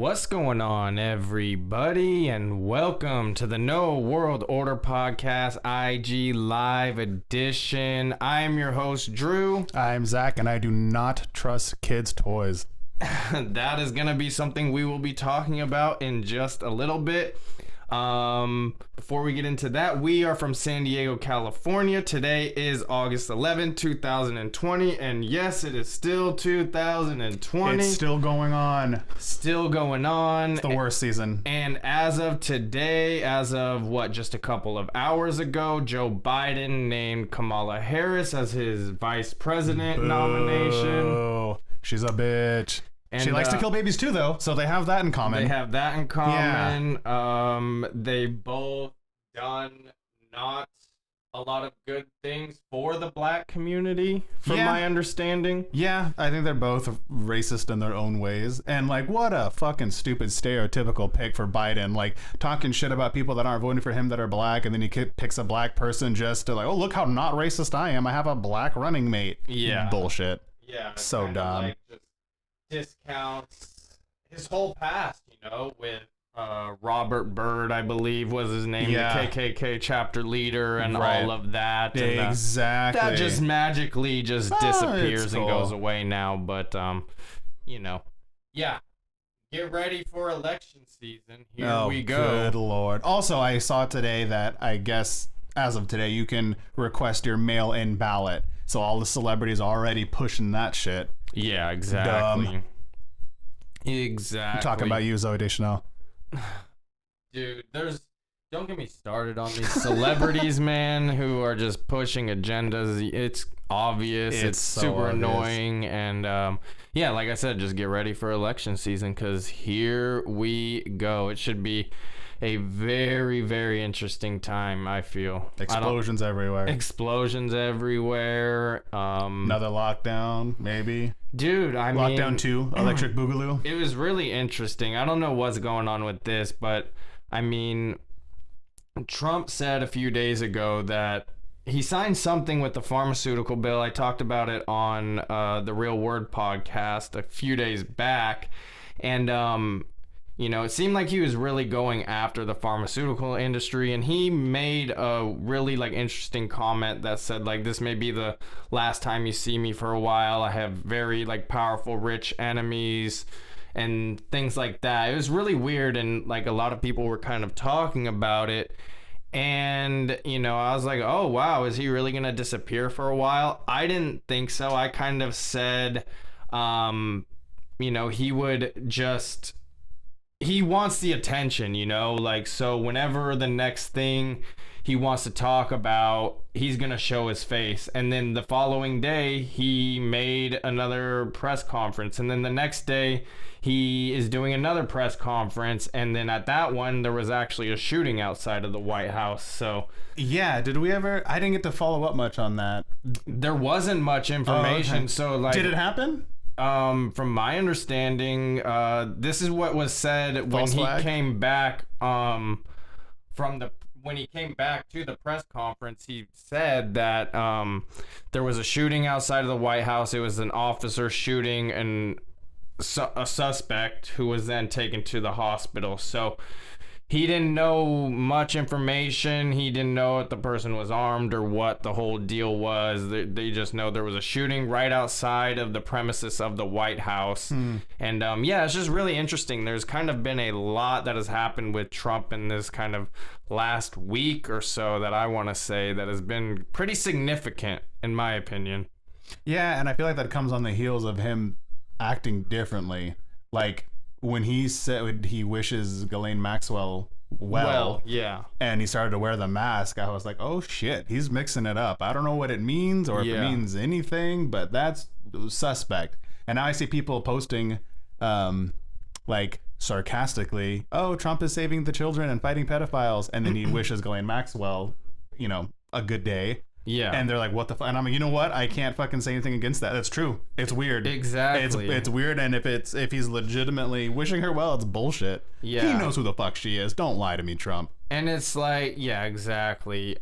What's going on, everybody, and welcome to the No World Order Podcast IG Live Edition. I am your host, Drew. I'm Zach, and I do not trust kids' toys. That is going to be something we will be talking about in just a little bit. Before we get into that, we are from San Diego, California. Today is August 11, 2020, and yes, it is still 2020. It's still going on. Still going on. It's the worst season. And as of today, just a couple of hours ago, Joe Biden named Kamala Harris as his vice president nomination. Oh, she's a bitch. And, she likes to kill babies too, though, so they have that in common. Yeah. They've both done not a lot of good things for the black community, from my understanding. Yeah, I think they're both racist in their own ways. And, what a fucking stupid stereotypical pick for Biden. Talking shit about people that aren't voting for him that are black, and then he picks a black person just to, oh, look how not racist I am. I have a black running mate. Yeah. Bullshit. Yeah. So dumb. Just discounts his whole past, with Robert Byrd, I believe was his name, the KKK chapter leader, and all of that. Exactly. That just magically disappears and goes away now. But, yeah. Get ready for election season. Here we go. Good Lord. Also, I saw today that I guess as of today, you can request your mail-in ballot. So all the celebrities are already pushing that shit. Yeah, exactly. Dumb. Exactly. I'm talking about you, Zoe Deschanel. Dude, don't get me started on these celebrities, man, who are just pushing agendas. It's obvious. It's so super annoying. And like I said, just get ready for election season, because here we go. It should be a very, very interesting time, I feel. Explosions everywhere. Another lockdown, maybe. Dude, Lockdown 2, Electric Boogaloo. It was really interesting. I don't know what's going on with this, but, Trump said a few days ago that he signed something with the pharmaceutical bill. I talked about it on the Real Word podcast a few days back, and it seemed like he was really going after the pharmaceutical industry, and he made a really interesting comment that said, this may be the last time you see me for a while. I have very powerful, rich enemies and things like that. It was really weird, and a lot of people were kind of talking about it. And, I was like, oh, wow, is he really going to disappear for a while? I didn't think so. I kind of said, he would just... He wants the attention, so whenever the next thing he wants to talk about, he's going to show his face. And then the following day, he made another press conference. And then the next day, he is doing another press conference. And then at that one, there was actually a shooting outside of the White House. So, yeah, I didn't get to follow up much on that. There wasn't much information. Oh, okay. So, did it happen? From my understanding, this is what was said when he came back when he came back to the press conference. He said that there was a shooting outside of the White House. It was an officer shooting a suspect who was then taken to the hospital. So he didn't know much information. He didn't know if the person was armed or what the whole deal was. They just know there was a shooting right outside of the premises of the White House. And it's just really interesting. There's kind of been a lot that has happened with Trump in this kind of last week or so that I want to say that has been pretty significant, in my opinion. Yeah, and I feel like that comes on the heels of him acting differently. When he said he wishes Ghislaine Maxwell well, yeah, and he started to wear the mask, I was like, oh shit, he's mixing it up. I don't know what it means or if it means anything, but that's suspect. And now I see people posting sarcastically, oh, Trump is saving the children and fighting pedophiles, and then he wishes Ghislaine Maxwell, a good day. Yeah. And they're like, what the fuck? And I'm like, you know what? I can't fucking say anything against that. That's true. It's weird. Exactly. It's weird. And if he's legitimately wishing her well, it's bullshit. Yeah. He knows who the fuck she is. Don't lie to me, Trump. And it's yeah, exactly.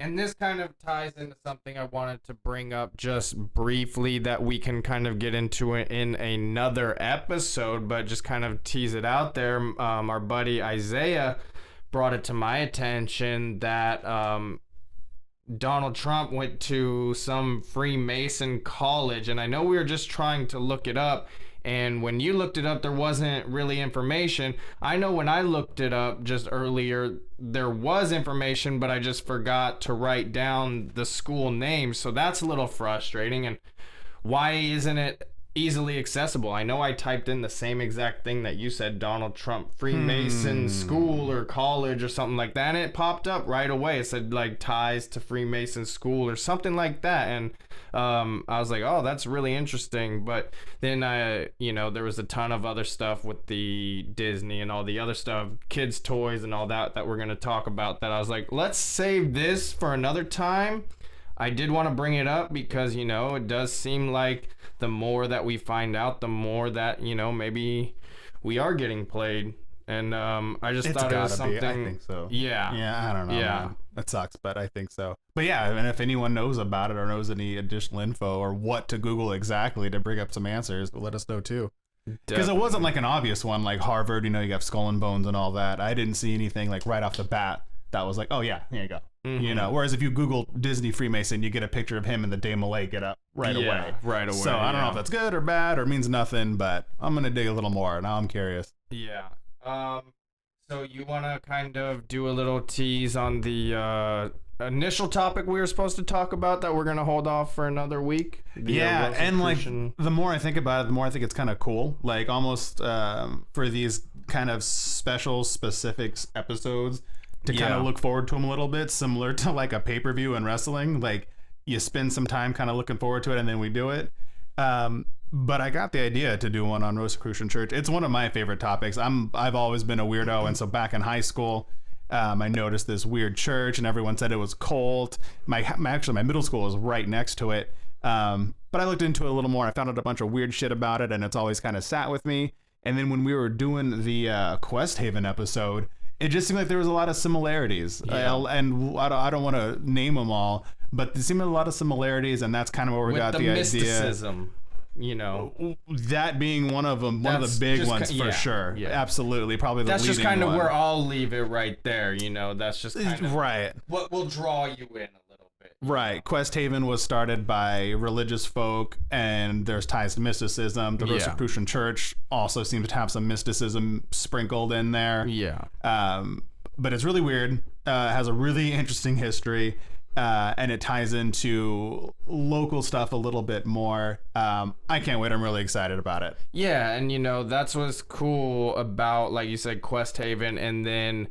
And this kind of ties into something I wanted to bring up just briefly that we can kind of get into it in another episode, but just kind of tease it out there. Our buddy Isaiah brought it to my attention that Donald Trump went to some Freemason college, and I know we were just trying to look it up. And when you looked it up, there wasn't really information. I know when I looked it up just earlier, there was information, but I just forgot to write down the school name. So that's a little frustrating. And why isn't it easily accessible? I know I typed in the same exact thing that you said, Donald Trump Freemason school or college or something like that, and it popped up right away. It said like ties to Freemason school or something like that, and I was like, oh, that's really interesting. But then there was a ton of other stuff with the Disney and all the other stuff, kids toys and all that we're going to talk about, that I was like, let's save this for another time. I did want to bring it up because, it does seem like the more that we find out, the more that, maybe we are getting played. And I just thought it was something. I think so. Yeah. Yeah, I don't know. Yeah. Man. That sucks, but I think so. But yeah, and if anyone knows about it or knows any additional info or what to Google exactly to bring up some answers, let us know too. Because it wasn't like an obvious one like Harvard, you have Skull and Bones and all that. I didn't see anything like right off the bat that was like, oh yeah, here you go. Mm-hmm. Whereas if you Google Disney Freemason, you get a picture of him in the Day Malay get up right away. Right away. So I don't know if that's good or bad or means nothing, but I'm going to dig a little more. Now I'm curious. Yeah. So you want to kind of do a little tease on the initial topic we were supposed to talk about that we're going to hold off for another week? Yeah, and like the more I think about it, the more I think it's kind of cool. Like almost for these kind of special specifics episodes to kind of look forward to them a little bit, similar to like a pay-per-view in wrestling. Like you spend some time kind of looking forward to it and then we do it. But I got the idea to do one on Rosicrucian Church. It's one of my favorite topics. I've always been a weirdo, and so back in high school, I noticed this weird church, and everyone said it was cult. My middle school was right next to it, but I looked into it a little more. I found out a bunch of weird shit about it, and it's always kind of sat with me. And then when we were doing the Quest Haven episode, it just seemed like there was a lot of similarities. Yeah. And I don't want to name them all, but there seemed a lot of similarities, and that's kind of where we got the mysticism. That being one of them, one of the big ones for sure. Yeah. Absolutely, probably the leading one. That's just kind of where I'll leave it right there. That's just kind of right. What will draw you in a little bit. Right. Quest Haven was started by religious folk, and there's ties to mysticism. The Rosicrucian Church also seems to have some mysticism sprinkled in there. Yeah. But it's really weird. Has a really interesting history. And it ties into local stuff a little bit more. I can't wait. I'm really excited about it. Yeah, and that's what's cool about, like you said, Quest Haven, and then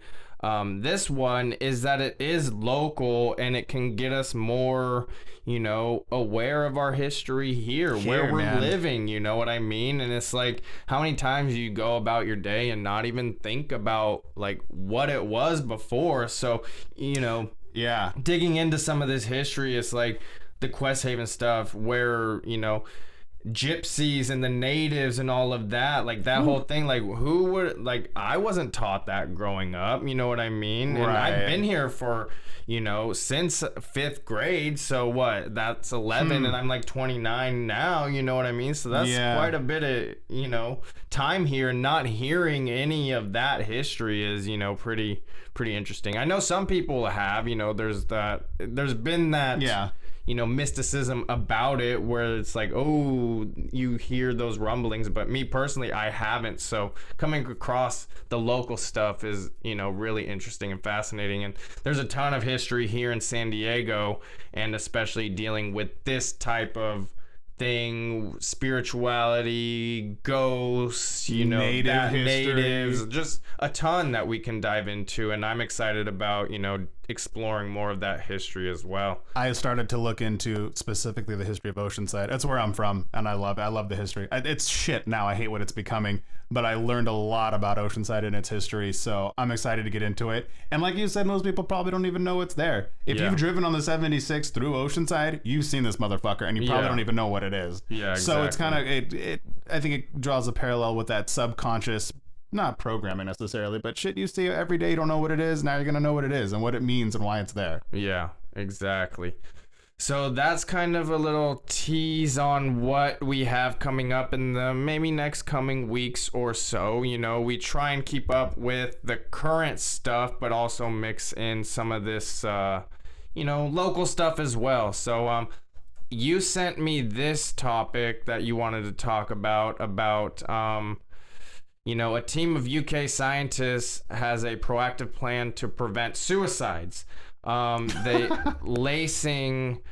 this one is that it is local and it can get us more, aware of our history here where we're living, you know what I mean? And it's like, how many times you go about your day and not even think about like what it was before. So, yeah, digging into some of this history, it's like the Quest Haven stuff where, gypsies and the natives and all of that, like that whole thing, like who would, like I wasn't taught that growing up, you know what I mean? Right. And I've been here for, since 5th grade, so what, that's 11 and I'm like 29 now, you know what I mean? So that's quite a bit of, time here. Not hearing any of that history is, pretty interesting. I know some people have, there's been that mysticism about it where it's like, oh, you hear those rumblings, but me personally, I haven't. So coming across the local stuff is, really interesting and fascinating. And there's a ton of history here in San Diego, and especially dealing with this type of thing, spirituality, ghosts, natives, just a ton that we can dive into, and I'm excited about exploring more of that history as well. I started to look into specifically the history of Oceanside. That's where I'm from, and I love the history. It's shit now. I hate what it's becoming, but I learned a lot about Oceanside and its history, so I'm excited to get into it. And like you said, most people probably don't even know it's there. If you've driven on the 76 through Oceanside, you've seen this motherfucker, and you probably don't even know what it is. Yeah, exactly. So it's kind of I think it draws a parallel with that subconscious, not programming necessarily, but shit you see every day, you don't know what it is. Now you're gonna know what it is and what it means and why it's there. Yeah. Exactly. So that's kind of a little tease on what we have coming up in the maybe next coming weeks or so. You know, we try and keep up with the current stuff, but also mix in some of this, local stuff as well. So, you sent me this topic that you wanted to talk about, a team of UK scientists has a proactive plan to prevent suicides. They lacing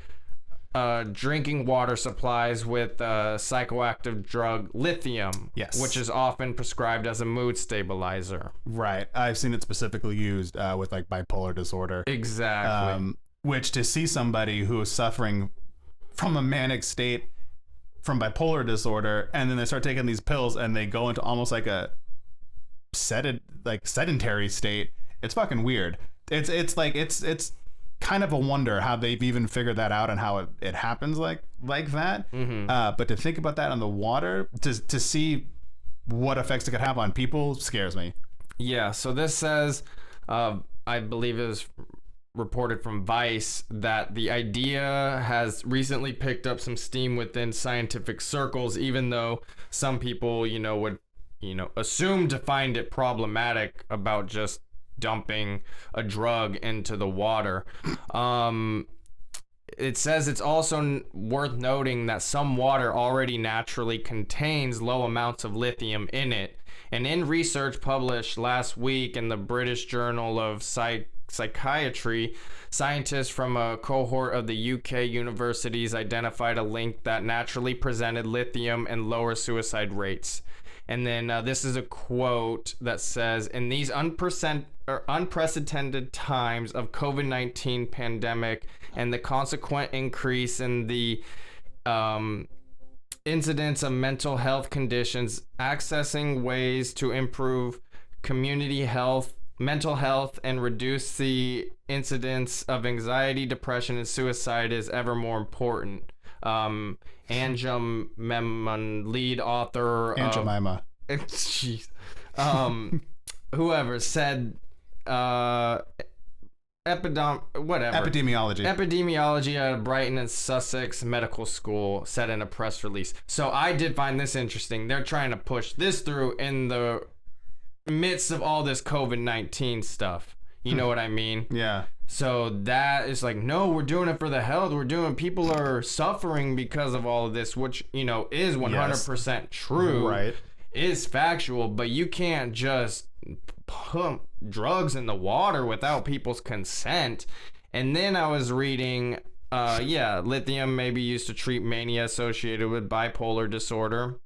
drinking water supplies with psychoactive drug lithium, yes, which is often prescribed as a mood stabilizer. Right. I've seen it specifically used with like bipolar disorder. Exactly. Which to see somebody who is suffering from a manic state from bipolar disorder, and then they start taking these pills and they go into almost like a sedentary state. It's fucking weird. It's kind of a wonder how they've even figured that out and how it happens like that. Mm-hmm. But to think about that on the water, to see what effects it could have on people scares me. Yeah. So this says, I believe it was reported from Vice that the idea has recently picked up some steam within scientific circles, even though some people, would, assume to find it problematic about just dumping a drug into the water. It says it's also worth noting that some water already naturally contains low amounts of lithium in it. And in research published last week in the British Journal of Psychiatry, scientists from a cohort of the UK universities identified a link that naturally presented lithium and lower suicide rates. And then this is a quote that says, in these unprecedented times of COVID-19 pandemic and the consequent increase in the incidence of mental health conditions, accessing ways to improve community health, mental health, and reduce the incidence of anxiety, depression, and suicide is ever more important. Anjum, lead author. Jemima. Jeez. Whoever said epidemiology at Brighton and Sussex Medical School said in a press release. So I did find this interesting. They're trying to push this through in the midst of all this COVID-19 stuff. You know what I mean? Yeah. So that is like, no, we're doing it for the health. People are suffering because of all of this, which, is 100% true. Right. Is factual, but you can't just pump drugs in the water without people's consent. And then I was reading, lithium may be used to treat mania associated with bipolar disorder.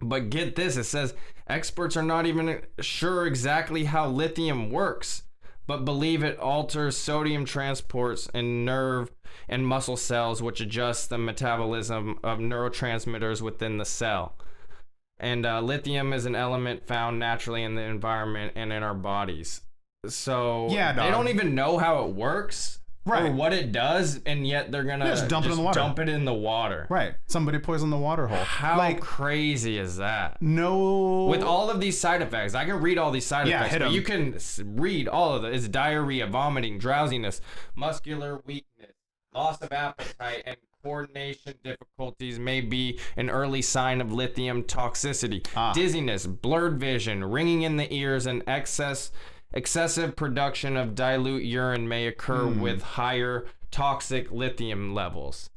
But get this, it says experts are not even sure exactly how lithium works, but believe it alters sodium transports in nerve and muscle cells, which adjust the metabolism of neurotransmitters within the cell. And lithium is an element found naturally in the environment and in our bodies. So they don't even know how it works. Right. Or what it does, and yet they're gonna just dump it in the water. Dump it in the water. Right. Somebody poisoned the water hole. How crazy is that? No. With all of these side effects, I can read all these side effects, but you can read all of it. It's diarrhea, vomiting, drowsiness, muscular weakness, loss of appetite, and coordination difficulties may be an early sign of lithium toxicity. Dizziness, blurred vision, ringing in the ears, and excessive production of dilute urine may occur with higher toxic lithium levels.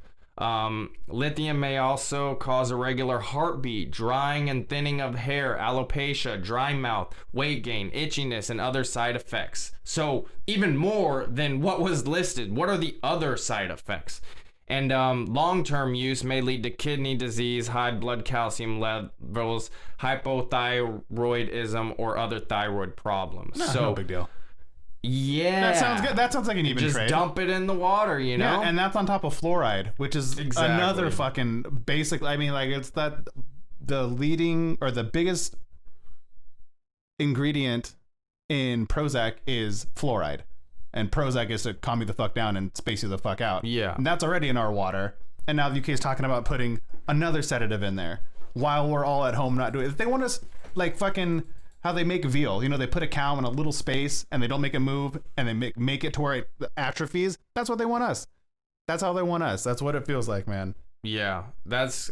Lithium may also cause irregular heartbeat, drying and thinning of hair, alopecia, dry mouth, weight gain, itchiness, and other side effects. So even more than what was listed, what are the other side effects? And long-term use may lead to kidney disease, high blood calcium levels, hypothyroidism, or other thyroid problems. No big deal. Yeah. That sounds good. That sounds like an even trade. Just dump it in the water, Yeah, and that's on top of fluoride, which is another fucking basic. I mean, it's that the leading or the biggest ingredient in Prozac is fluoride. And Prozac is to calm you the fuck down and space you the fuck out. Yeah. And that's already in our water. And now the UK is talking about putting another sedative in there while we're all at home not doing it. If they want us fucking how they make veal. You know, they put a cow in a little space and they don't make it move and they make it to where it atrophies. That's what they want us. That's how they want us. That's what it feels like, man. Yeah,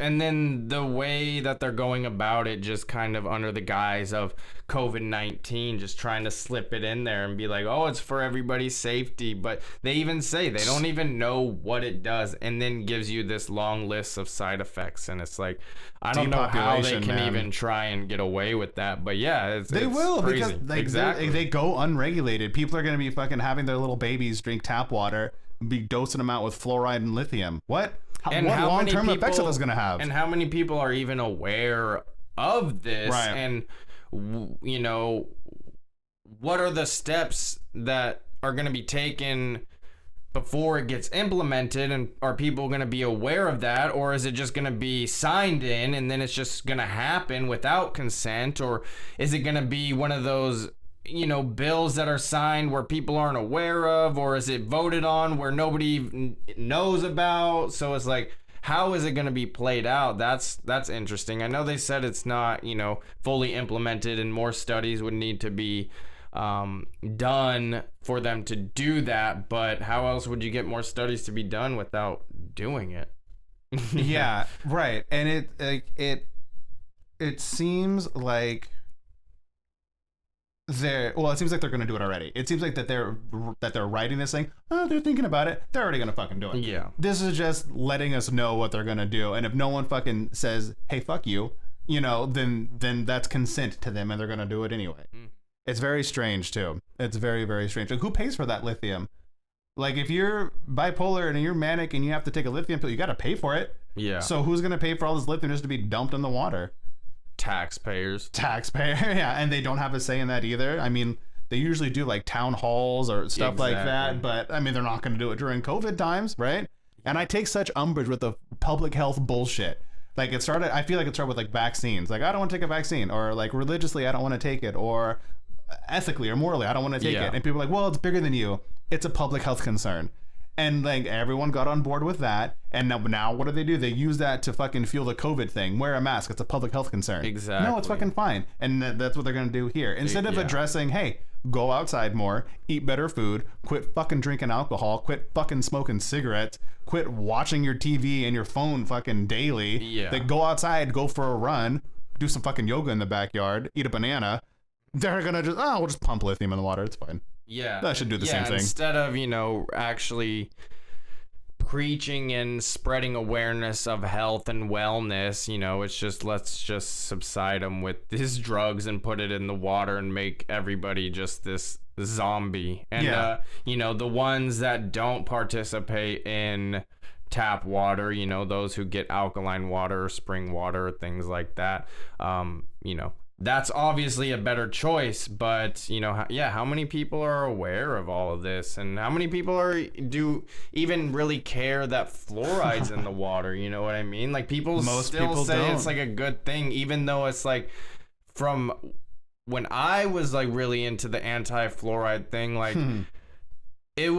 and then the way that they're going about it, just kind of under the guise of COVID-19, just trying to slip it in there and be like, oh, it's for everybody's safety. But they even say they don't even know what it does, and then gives you this long list of side effects. And it's like, I don't know how they can even try and get away with that. But yeah, they will, crazy. Because exactly. they go unregulated. People are going to be fucking having their little babies drink tap water, be dosing them out with fluoride and lithium. What long-term effects are those going to have? And how many people are even aware of this? Right. And, you know, what are the steps that are going to be taken before it gets implemented? And are people going to be aware of that? Or is it just going to be signed in and then it's just going to happen without consent? Or is it going to be one of those, you know, bills that are signed where people aren't aware of, or is it voted on where nobody knows about? So it's like, how is it going to be played out? That's interesting. I know they said it's not, you know, fully implemented and more studies would need to be done for them to do that, but how else would you get more studies to be done without doing it? Yeah, right. And it seems like it seems like they're going to do it already. It seems like that they're writing this thing. Oh, they're thinking about it. They're already going to fucking do it. Yeah. This is just letting us know what they're going to do. And if no one fucking says, hey, fuck you, you know, then that's consent to them and they're going to do it anyway. It's very strange too. It's very, very strange. Like, who pays for that lithium? Like, if you're bipolar and you're manic and you have to take a lithium pill, you got to pay for it. Yeah. So who's going to pay for all this lithium just to be dumped in the water? Taxpayer, yeah, and they don't have a say in that either. I mean, they usually do like town halls or stuff like that, but I mean, they're not going to do it during COVID times, right? And I take such umbrage with the public health bullshit. Like, I feel like it started with like vaccines. Like, I don't want to take a vaccine, or like religiously, I don't want to take it, or ethically or morally, I don't want to take it. And people are like, well, it's bigger than you. It's a public health concern. And like everyone got on board with that, and now what do? They use that to fucking fuel the COVID thing. Wear a mask. It's a public health concern. Exactly. No, it's fucking fine. And that's what they're gonna do here. Instead of addressing, hey, go outside more, eat better food, quit fucking drinking alcohol, quit fucking smoking cigarettes, quit watching your TV and your phone fucking daily. Yeah. They go outside, go for a run, do some fucking yoga in the backyard, eat a banana. They're gonna we'll just pump lithium in the water. It's fine. Yeah. That should do the same thing. Instead of, you know, actually preaching and spreading awareness of health and wellness, you know, it's just, let's just subside them with these drugs and put it in the water and make everybody just this zombie. And, you know, the ones that don't participate in tap water, you know, those who get alkaline water or spring water, things like that, you know, that's obviously a better choice, but, you know, how many people are aware of all of this, and how many people do even really care that fluoride's in the water? You know what I mean? Like, most people say don't. It's like a good thing, even though it's like, from when I was like really into the anti-fluoride thing, like it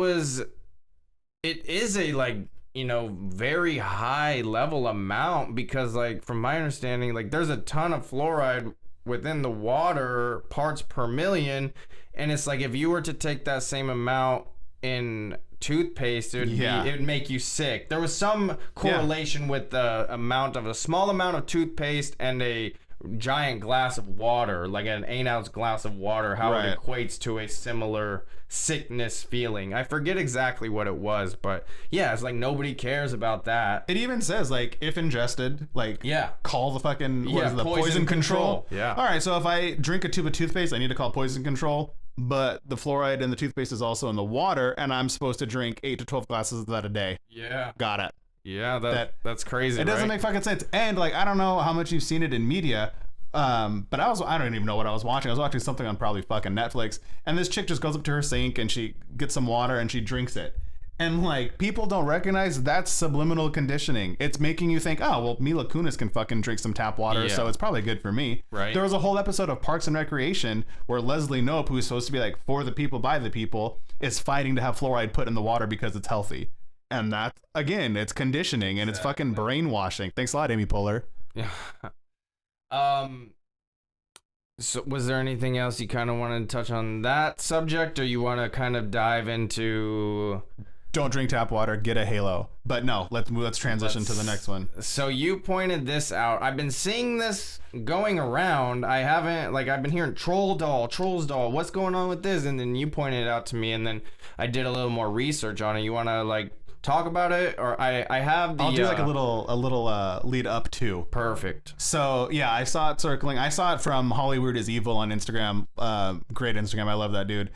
is a, like, you know, very high level amount, because like from my understanding, like there's a ton of fluoride within the water, parts per million, and it's like, if you were to take that same amount in toothpaste, it would make you sick. There was some correlation with the amount of a small amount of toothpaste and a giant glass of water, like an 8-ounce glass of water, how it equates to a similar sickness feeling. I forget exactly what it was, but yeah, it's like nobody cares about that. It even says, like, if ingested, like, call the fucking poison control. Yeah. All right, so if I drink a tube of toothpaste, I need to call poison control, but the fluoride in the toothpaste is also in the water, and I'm supposed to drink 8 to 12 glasses of that a day. Yeah. Got it. Yeah, that's crazy. It doesn't make fucking sense. And like, I don't know how much you've seen it in media, but I don't even know what I was watching. I was watching something on probably fucking Netflix, and this chick just goes up to her sink and she gets some water and she drinks it. And like, people don't recognize that's subliminal conditioning. It's making you think, oh, well, Mila Kunis can fucking drink some tap water, so it's probably good for me. Right. There was a whole episode of Parks and Recreation where Leslie Knope, who's supposed to be like for the people, by the people, is fighting to have fluoride put in the water because it's healthy. And that, again, it's conditioning, and it's fucking brainwashing. Thanks a lot, Amy Poehler. Yeah. So was there anything else you kind of wanted to touch on that subject, or you want to kind of dive into? Don't drink tap water, get a Halo. But no, let's transition to the next one. So you pointed this out. I've been seeing this going around. I've been hearing trolls doll. What's going on with this? And then you pointed it out to me, and then I did a little more research on it. You want to like talk about it, or I have the. I'll do like a little lead up to. Perfect. So yeah, I saw it circling. I saw it from Hollywood is Evil on Instagram. Great Instagram. I love that dude.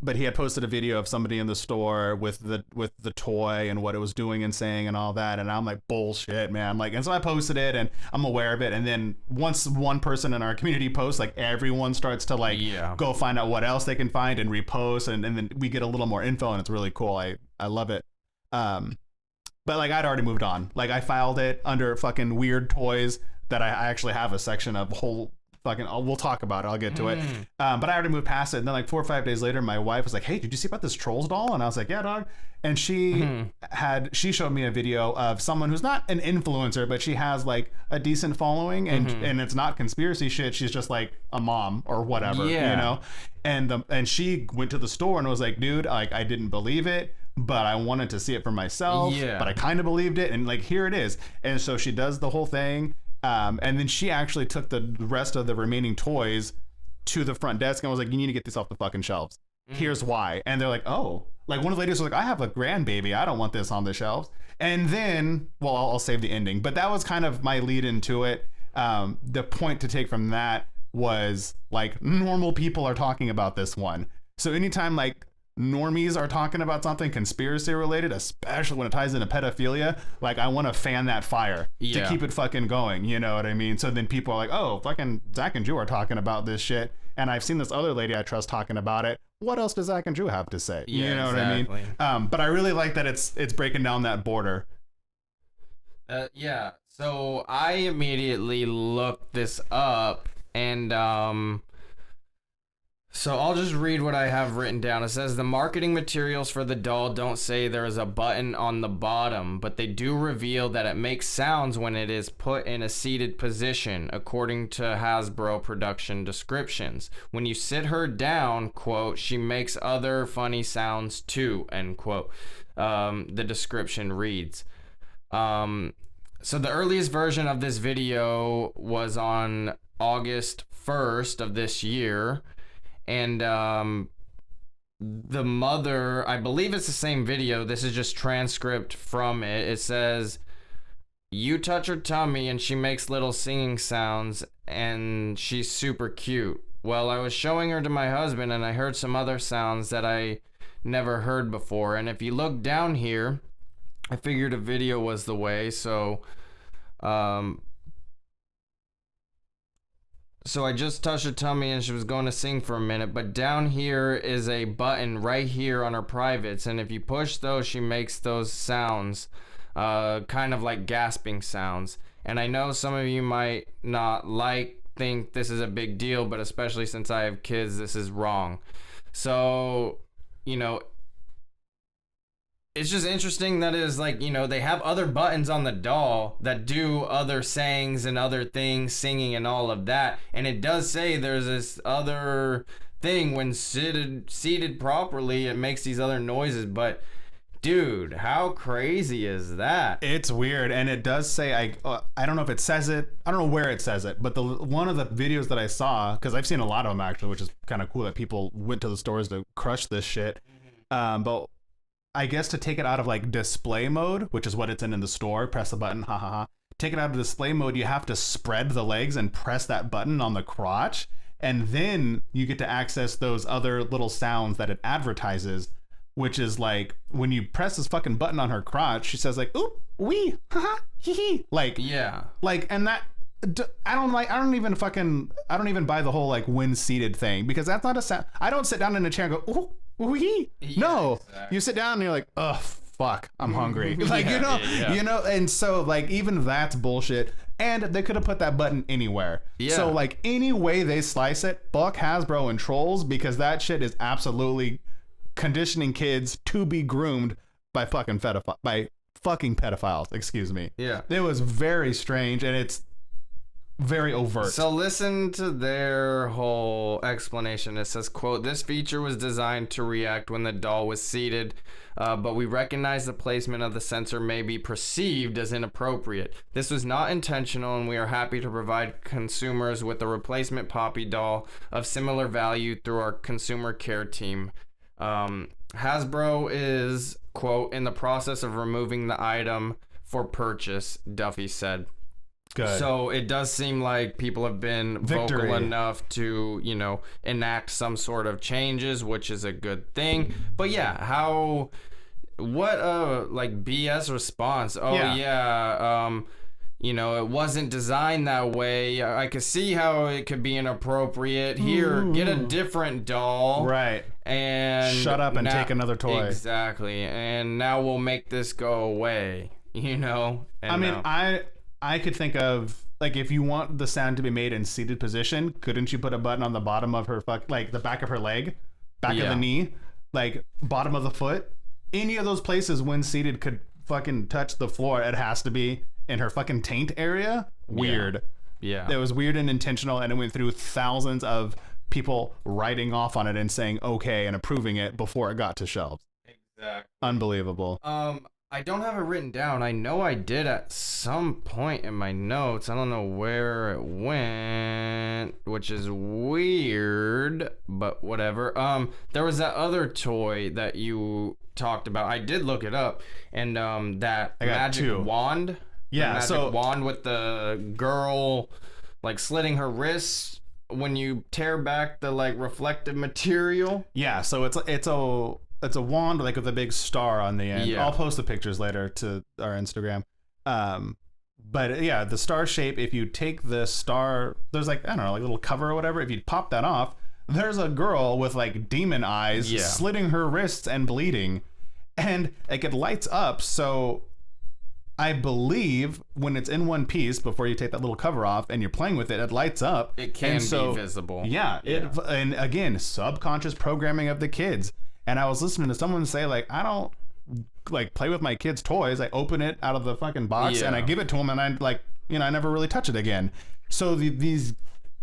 But he had posted a video of somebody in the store with the toy and what it was doing and saying and all that, and I'm like, bullshit, man. Like, and so I posted it, and I'm aware of it. And then once one person in our community posts, like everyone starts to like go find out what else they can find and repost, and then we get a little more info, and it's really cool. I love it. But like I'd already moved on. Like I filed it under fucking weird toys that I actually have a section of whole. We'll talk about it. I'll get to it. But I already moved past it. And then like 4 or 5 days later, my wife was like, hey, did you see about this Trolls doll? And I was like, yeah, dog. And she showed me a video of someone who's not an influencer, but she has like a decent following, and it's not conspiracy shit. She's just like a mom or whatever, you know? And she went to the store and was like, dude, like I didn't believe it, but I wanted to see it for myself. Yeah. But I kind of believed it. And like, here it is. And so she does the whole thing. And then she actually took the rest of the remaining toys to the front desk and was like, you need to get this off the fucking shelves. Here's why. And they're like, oh, like one of the ladies was like, I have a grandbaby. I don't want this on the shelves. And then, well, I'll save the ending, but that was kind of my lead into it. The point to take from that was like normal people are talking about this one. So anytime like normies are talking about something conspiracy related, especially when it ties into pedophilia, like I want to fan that fire to keep it fucking going, you know what I mean? So then people are like, oh, fucking Zach and Drew are talking about this shit, and I've seen this other lady I trust talking about it. What else does Zach and Drew have to say? You know what I mean? But I really like that it's breaking down that border. Yeah, so I immediately looked this up, and so I'll just read what I have written down. It says the marketing materials for the doll don't say there is a button on the bottom, but they do reveal that it makes sounds when it is put in a seated position, according to Hasbro production descriptions. When you sit her down, quote, she makes other funny sounds too, end quote. The description reads. So the earliest version of this video was on August 1st of this year. And the mother, I believe it's the same video. This is just transcript from it. It says, you touch her tummy and she makes little singing sounds and she's super cute. Well, I was showing her to my husband and I heard some other sounds that I never heard before. And if you look down here, I figured a video was the way. So I just touched her tummy and she was going to sing for a minute, but down here is a button right here on her privates, and if you push those, she makes those sounds, kind of like gasping sounds. And I know some of you might not think this is a big deal, but especially since I have kids, this is wrong. So, you know, it's just interesting that is like, you know, they have other buttons on the doll that do other sayings and other things, singing and all of that. And it does say there's this other thing when seated properly, it makes these other noises. But dude, how crazy is that? It's weird. And it does say, I don't know if it says it. I don't know where it says it, but one of the videos that I saw, because I've seen a lot of them actually, which is kind of cool that people went to the stores to crush this shit. But I guess to take it out of like display mode, which is what it's in the store, press the button, take it out of display mode, you have to spread the legs and press that button on the crotch, and then you get to access those other little sounds that it advertises, which is like when you press this fucking button on her crotch, she says like, ooh, wee, haha, hee hee, like, yeah, like, and that I don't even buy the whole like when seated thing, because that's not a sound. I don't sit down in a chair and go, ooh, wee. No, exactly. You sit down and you're like, oh fuck, I'm hungry. Like, you know, and so like even that's bullshit. And they could have put that button anywhere. Yeah. So like any way they slice it, fuck Hasbro and Trolls, because that shit is absolutely conditioning kids to be groomed by fucking pedophiles. Excuse me. Yeah. It was very strange, and it's very overt. So listen to their whole explanation. It says, quote, "This feature was designed to react when the doll was seated, but we recognize the placement of the sensor may be perceived as inappropriate. This was not intentional, and we are happy to provide consumers with a replacement Poppy doll of similar value through our consumer care team. Hasbro is, quote, in the process of removing the item for purchase," Duffy said. Good. So it does seem like people have been vocal enough to, you know, enact some sort of changes, which is a good thing. But yeah, what a like BS response. Oh yeah, you know, it wasn't designed that way. I could see how it could be inappropriate. Here, get a different doll. Right. And shut up and take another toy. Exactly. And now we'll make this go away, you know? And I mean, I could think of, like, if you want the sound to be made in seated position, couldn't you put a button on the bottom of her, like, the back of her leg, back of the knee, like, bottom of the foot? Any of those places when seated could fucking touch the floor. It has to be in her fucking taint area. Weird. Yeah. It was weird and intentional, and it went through thousands of people writing off on it and saying okay and approving it before it got to shelves. Exactly. Unbelievable. I don't have it written down. I know I did at some point in my notes. I don't know where it went, which is weird, but whatever. There was that other toy that you talked about. I did look it up, and that magic wand. Yeah, magic wand with the girl like slitting her wrists when you tear back the like reflective material. Yeah, so it's a wand like with a big star on the end. I'll post the pictures later to our Instagram. But yeah, the star shape, if you take the star, there's like, I don't know, like a little cover or whatever. If you pop that off, there's a girl with like demon eyes slitting her wrists and bleeding. And like it lights up. So I believe when it's in one piece, before you take that little cover off and you're playing with it, it lights up. It can be visible. Yeah. And again, subconscious programming of the kids. And I was listening to someone say, like, I don't like play with my kids' toys. I open it out of the fucking box and I give it to them, and I like, you know, I never really touch it again. So these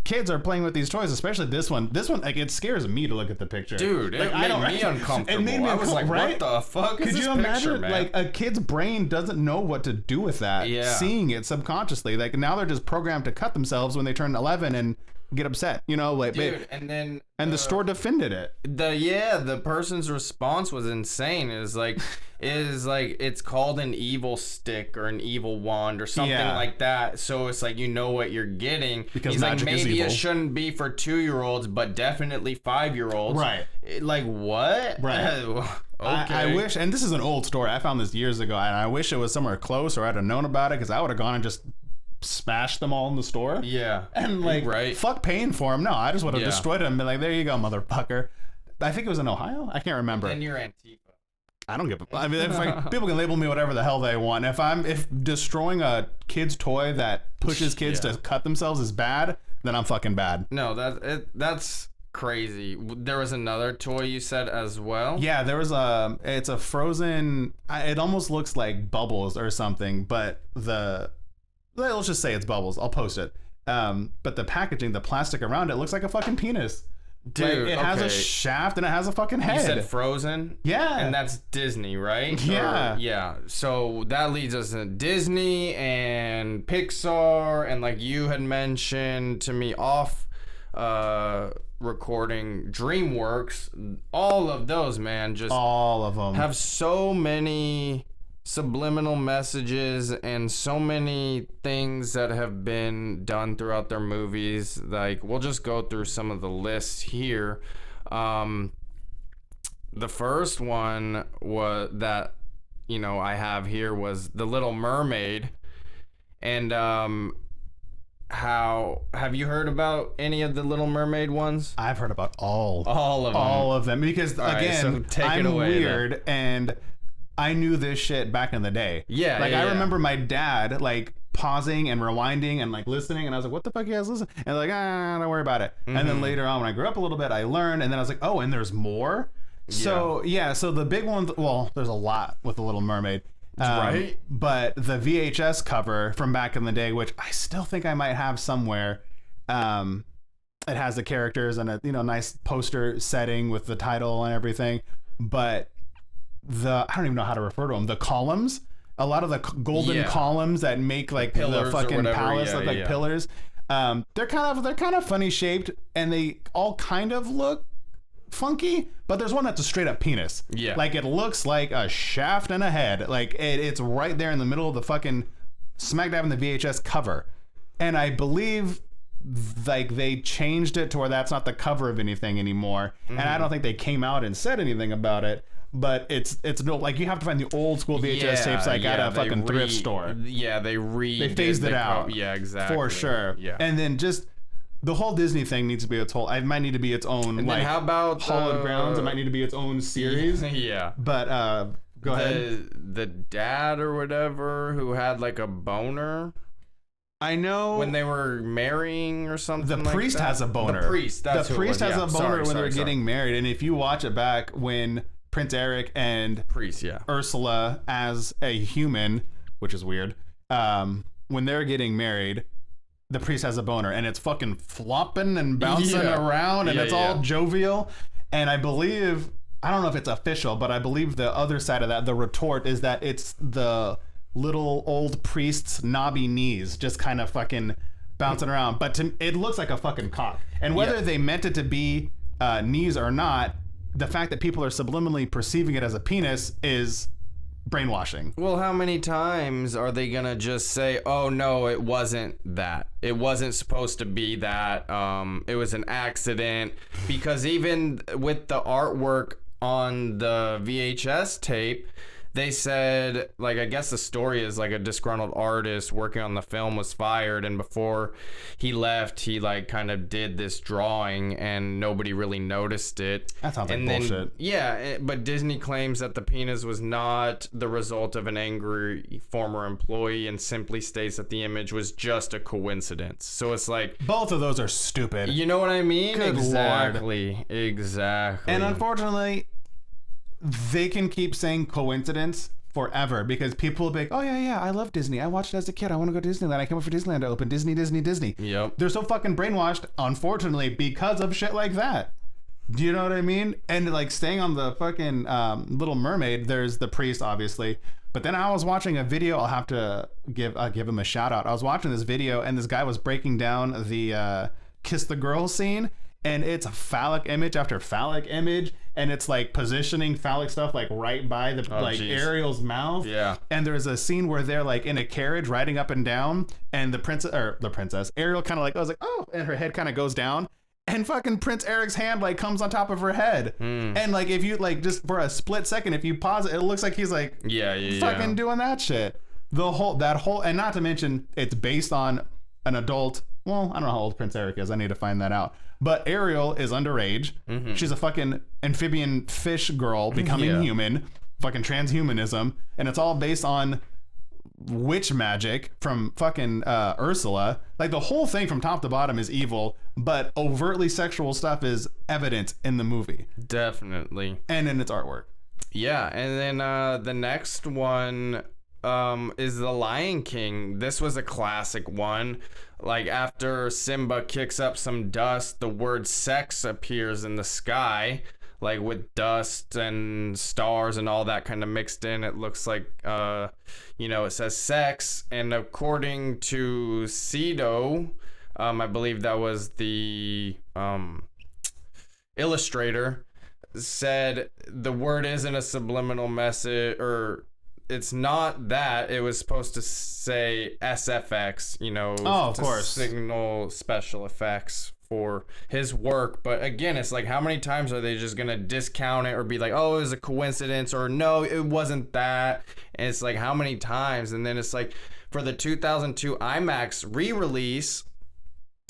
kids are playing with these toys, especially this one. This one, like, it scares me to look at the picture. Dude, like, it made me uncomfortable. It made me I was like, right? what the fuck is Could this you picture, imagine, man? like, a kid's brain doesn't know what to do with that, seeing it subconsciously. Like, now they're just programmed to cut themselves when they turn 11 and get upset, you know, like, dude, and then the store defended it. The person's response was insane. It's like it's called an evil stick or an evil wand or something like that. So it's like, you know what you're getting. Because he's magic like, is maybe evil. it shouldn't be for 2-year-olds, but definitely 5-year-olds. Right. Like, what? Right. Okay. I wish, and this is an old story. I found this years ago, and I wish it was somewhere close, or I'd have known about it, because I would have gone and just smashed them all in the store. Yeah. And like, fuck paying for them. No, I just would have destroyed them and been like, there you go, motherfucker. I think it was in Ohio. I can't remember. And you're Antifa. I don't give a. I mean, if people can label me whatever the hell they want. If destroying a kid's toy that pushes kids to cut themselves is bad, then I'm fucking bad. No, that's crazy. There was another toy you said as well. Yeah, there was it's a frozen. It almost looks like Bubbles or something, but let's just say it's Bubbles. I'll post it. But the packaging, the plastic around it, looks like a fucking penis. Dude, like, it has a shaft and it has a fucking head. You said Frozen? Yeah. And that's Disney, right? Yeah. Yeah. So that leads us to Disney and Pixar, and like you had mentioned to me off recording, DreamWorks. All of those, man, just all of them have so many subliminal messages and so many things that have been done throughout their movies. Like, we'll just go through some of the lists here. The first one was that, you know, I have here was The Little Mermaid. And how have you heard about any of the Little Mermaid ones? I've heard about all of them because all again, right, so I'm away, weird then. And I knew this shit back in the day. Yeah. Like, I remember my dad, like, pausing and rewinding and, like, listening. And I was like, what the fuck you guys listen? And like, don't worry about it. Mm-hmm. And then later on, when I grew up a little bit, I learned. And then I was like, oh, and there's more? So, so the big one, well, there's a lot with The Little Mermaid. Right. But the VHS cover from back in the day, which I still think I might have somewhere, it has the characters and a nice poster setting with the title and everything. But I don't even know how to refer to them. The columns, a lot of the golden columns that make like the fucking palace look like pillars. They're kind of funny shaped, and they all kind of look funky, but there's one that's a straight up penis. Yeah, like it looks like a shaft and a head. Like it's right there in the middle of the fucking smack dab in the VHS cover, and I believe like they changed it to where that's not the cover of anything anymore. And I don't think they came out and said anything about it. But it's no, like you have to find the old school VHS tapes like at a fucking thrift store. Yeah, they phased it out. Yeah, exactly. For sure. Yeah. And then just the whole Disney thing needs to be its whole. It might need to be its own. And like, then how about Hallowed Grounds? It might need to be its own series. Yeah. But go ahead. The dad or whatever who had like a boner. I know when they were marrying or something. The priest has a boner. The priest. That's the priest has a boner when they're getting married. And if you watch it back when Prince Eric and Priest, Ursula as a human, which is weird, when they're getting married, the priest has a boner and it's fucking flopping and bouncing around and it's all jovial. And I believe, I don't know if it's official, but I believe the other side of that, the retort, is that it's the little old priest's knobby knees just kind of fucking bouncing around. But it looks like a fucking cock. And whether they meant it to be knees or not, the fact that people are subliminally perceiving it as a penis is brainwashing. Well, how many times are they gonna just say, oh no, it wasn't that, it wasn't supposed to be that, it was an accident? Because even with the artwork on the VHS tape, they said, like, I guess the story is like a disgruntled artist working on the film was fired, and before he left, he like kind of did this drawing and nobody really noticed it. That sounds like bullshit. Yeah, but Disney claims that the penis was not the result of an angry former employee and simply states that the image was just a coincidence. So it's like, both of those are stupid. You know what I mean? Good Exactly. Lord. Exactly. And unfortunately, they can keep saying coincidence forever because people will be like, oh yeah, I love Disney. I watched it as a kid. I want to go to Disneyland. I came up for Disneyland to open. Disney. Yep. They're so fucking brainwashed, unfortunately, because of shit like that. Do you know what I mean? And like staying on the fucking Little Mermaid, there's the priest, obviously. But then I was watching a video. I'll have to give him a shout out. I was watching this video and this guy was breaking down the kiss the girl scene. And it's a phallic image after phallic image, and it's like positioning phallic stuff like right by the Ariel's mouth. Yeah. And there's a scene where they're like in a carriage riding up and down, and the princess Ariel kind of like goes like, oh, and her head kind of goes down, and fucking Prince Eric's hand like comes on top of her head, and like if you like just for a split second, if you pause it, it looks like he's like fucking doing that shit. And not to mention it's based on an adult. Well, I don't know how old Prince Eric is. I need to find that out. But Ariel is underage. Mm-hmm. She's a fucking amphibian fish girl becoming human. Fucking transhumanism. And it's all based on witch magic from fucking Ursula. Like the whole thing from top to bottom is evil, but overtly sexual stuff is evident in the movie. Definitely. And in its artwork. Yeah. And then the next one is The Lion King. This was a classic one. Like after Simba kicks up some dust, the word sex appears in the sky, like with dust and stars and all that kind of mixed in. It looks like, it says sex. And according to Cedo, I believe that was the illustrator, said the word isn't a subliminal message, or it's not that. It was supposed to say SFX, of course, signal special effects for his work. But again, it's like, how many times are they just gonna discount it or be like, oh, it was a coincidence, or no, it wasn't that? And it's like, how many times? And then it's like, for the 2002 IMAX re-release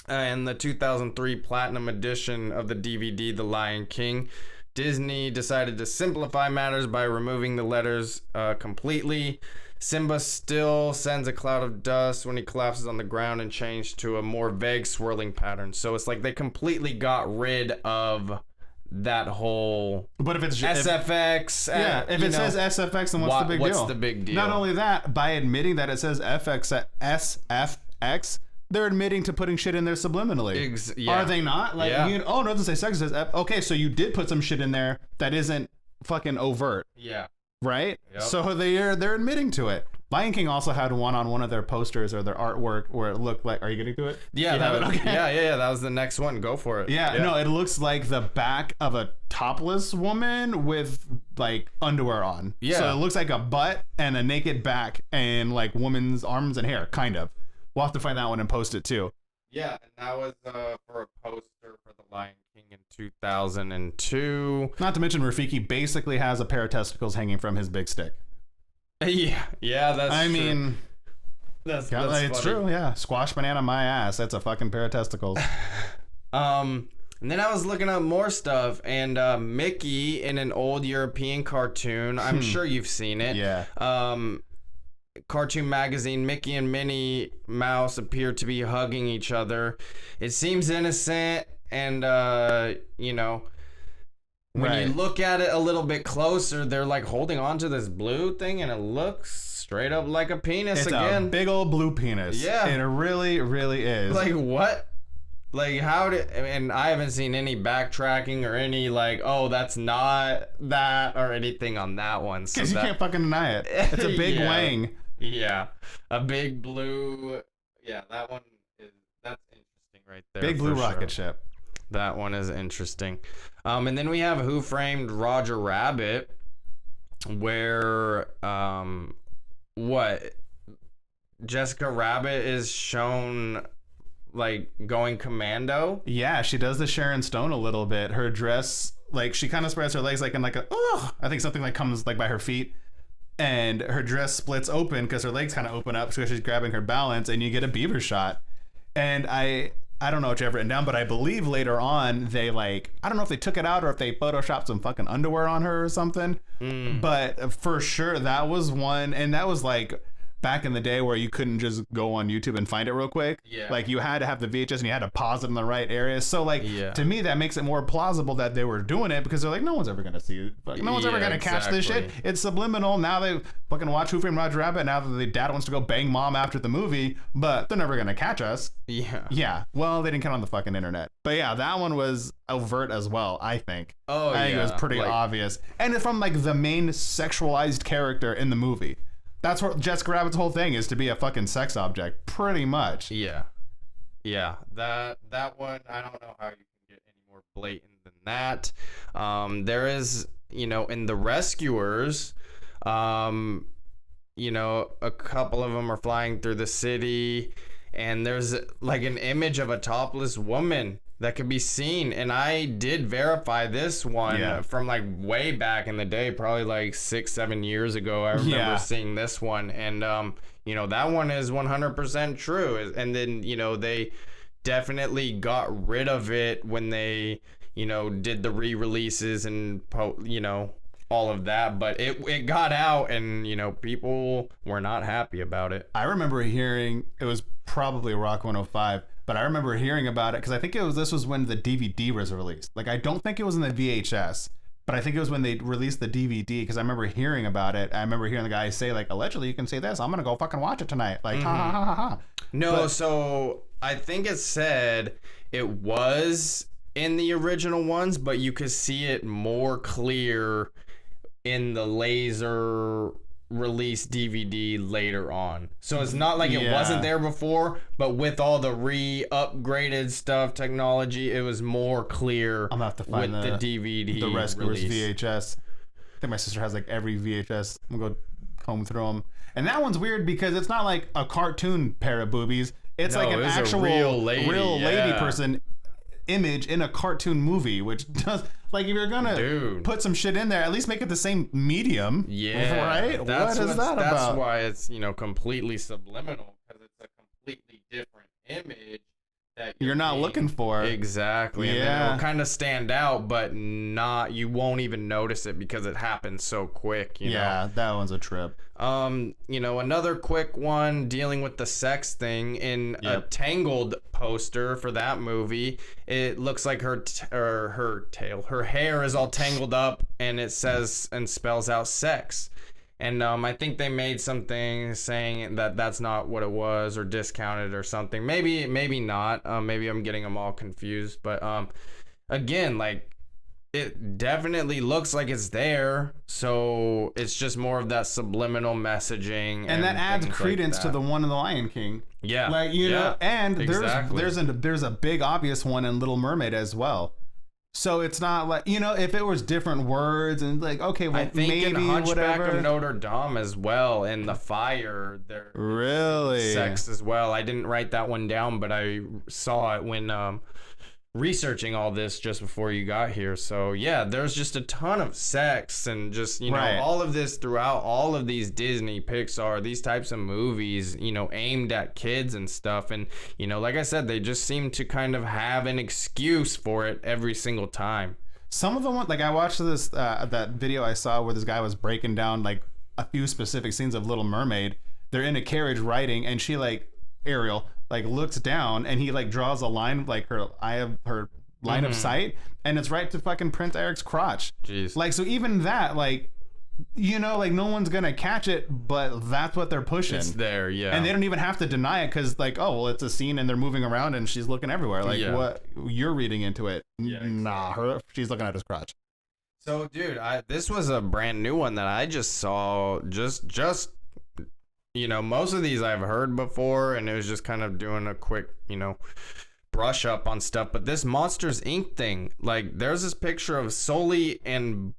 and the 2003 Platinum edition of the DVD The Lion King, Disney decided to simplify matters by removing the letters completely. Simba still sends a cloud of dust when he collapses on the ground and changed to a more vague swirling pattern. So it's like they completely got rid of that whole But if it's SFX, if it says SFX, then what's the big deal? What's the big deal? Not only that, by admitting that it says SFX, they're admitting to putting shit in there subliminally. Are they not? Like, oh no, it doesn't say sex. It says okay, so you did put some shit in there that isn't fucking overt. Yeah. Right? Yep. So they're admitting to it. Lion King also had one on one of their posters or their artwork where it looked like. Are you getting to it? Yeah, that was the next one. Go for it. Yeah, no, it looks like the back of a topless woman with like underwear on. Yeah. So it looks like a butt and a naked back and like woman's arms and hair, kind of. We'll have to find that one and post it too. Yeah, and that was for a poster for the Lion King in 2002. Not to mention Rafiki basically has a pair of testicles hanging from his big stick. Yeah, that's true. I mean, that's it's funny. true, yeah. Squash banana my ass. That's a fucking pair of testicles. And then I was looking up more stuff, and Mickey in an old European cartoon, I'm sure you've seen it. Yeah. Cartoon magazine, Mickey and Minnie Mouse appear to be hugging each other. It seems innocent, and when you look at it a little bit closer, they're like holding on to this blue thing, and it looks straight up like a penis again. A big old blue penis. Yeah. It really, really is. Like, what? Like, and I haven't seen any backtracking or any like, oh, that's not that or anything on that one. Because you can't fucking deny it. It's a big wang. Yeah. A big blue. Yeah, that's interesting right there. Big blue rocket ship. That one is interesting. And then we have Who Framed Roger Rabbit, where Jessica Rabbit is shown like going commando. Yeah, she does the Sharon Stone a little bit. Her dress, like, she kind of spreads her legs like in like a I think something like comes like by her feet, and her dress splits open because her legs kind of open up, so she's grabbing her balance, and you get a beaver shot. And I don't know what you have written down, but I believe later on they I don't know if they took it out or if they photoshopped some fucking underwear on her or something. But for sure that was one, and that was like back in the day where you couldn't just go on YouTube and find it real quick. Yeah. Like, you had to have the VHS and you had to pause it in the right area. So to me that makes it more plausible that they were doing it, because they're like, no one's ever gonna see it. Like, no one's ever gonna catch this shit. It's subliminal. Now they fucking watch Who Framed Roger Rabbit now that the dad wants to go bang mom after the movie, but they're never gonna catch us. Yeah. Well, they didn't count on the fucking internet. But yeah, that one was overt as well, I think. I think it was pretty obvious. And it's from like the main sexualized character in the movie. That's what Jessica Rabbit's whole thing is, to be a fucking sex object, pretty much. Yeah. That one, I don't know how you can get any more blatant than that. There is, in The Rescuers, a couple of them are flying through the city, and there's like an image of a topless woman that could be seen, and I did verify this one from like way back in the day, probably like 6-7 years ago. I remember seeing this one, and that one is 100% true. And then they definitely got rid of it when they did the re-releases and all of that, but it got out, and people were not happy about it. I remember hearing, it was probably Rock 105, but I remember hearing about it because I think this was when the DVD was released. Like, I don't think it was in the VHS, but I think it was when they released the DVD, because I remember hearing about it. I remember hearing the guy say, like, allegedly you can say this, I'm gonna go fucking watch it tonight. Like, ha ha ha ha ha. No, so I think it said it was in the original ones, but you could see it more clear in the laser release DVD later on. So it's not like it wasn't there before, but with all the upgraded stuff, technology, it was more clear. I'm gonna have to find with the DVD. The Rescuers release. VHS. I think my sister has like every VHS. I'm gonna go comb through them. And that one's weird because it's not like a cartoon pair of boobies. It's like an actual real lady person image in a cartoon movie, which does, like, if you're gonna put some shit in there, at least make it the same medium. Yeah, right. What is that about? That's why it's completely subliminal, because it's a completely different image that you're not looking for. Exactly. And then it'll kind of stand out, but you won't even notice it because it happens so quick, you know? That one's a trip. Another quick one dealing with the sex thing in a Tangled poster for that movie. It looks like her hair is all tangled up, and it says and spells out sex. And I think they made something saying that that's not what it was, or discounted or something. Maybe not. Maybe I'm getting them all confused. But again, like, it definitely looks like it's there. So it's just more of that subliminal messaging. And that adds credence to the one in The Lion King. Yeah. Like, you know, and there's a big obvious one in Little Mermaid as well. So it's not like, you know, if it was different words and like, okay, well, I think maybe in Hunchback whatever. of Notre Dame as well, in The Fire, there really sex as well. I didn't write that one down, but I saw it when researching all this just before you got here. So yeah, there's just a ton of sex and just, you know, all of this throughout all of these Disney, Pixar, these types of movies, you know, aimed at kids and stuff. And, you know, like I said, they just seem to kind of have an excuse for it every single time. Some of them, like, I watched this that video I saw where this guy was breaking down like a few specific scenes of Little Mermaid. They're in a carriage riding, and she, like, Ariel, like, looks down, and he, like, draws a line, like, her line of sight, and it's right to fucking Prince Eric's crotch. Jeez. Like, so even that, like, you know, like, no one's gonna catch it, but that's what they're pushing. It's there, yeah. And they don't even have to deny it, because, like, oh, well, it's a scene and they're moving around and she's looking everywhere. Like, what? You're reading into it. Yeah, nah, she's looking at his crotch. So, dude, this was a brand new one that I just saw just you know, most of these I've heard before, and it was just kind of doing a quick, you know, brush up on stuff. But this Monsters Inc. thing, like, there's this picture of Sully in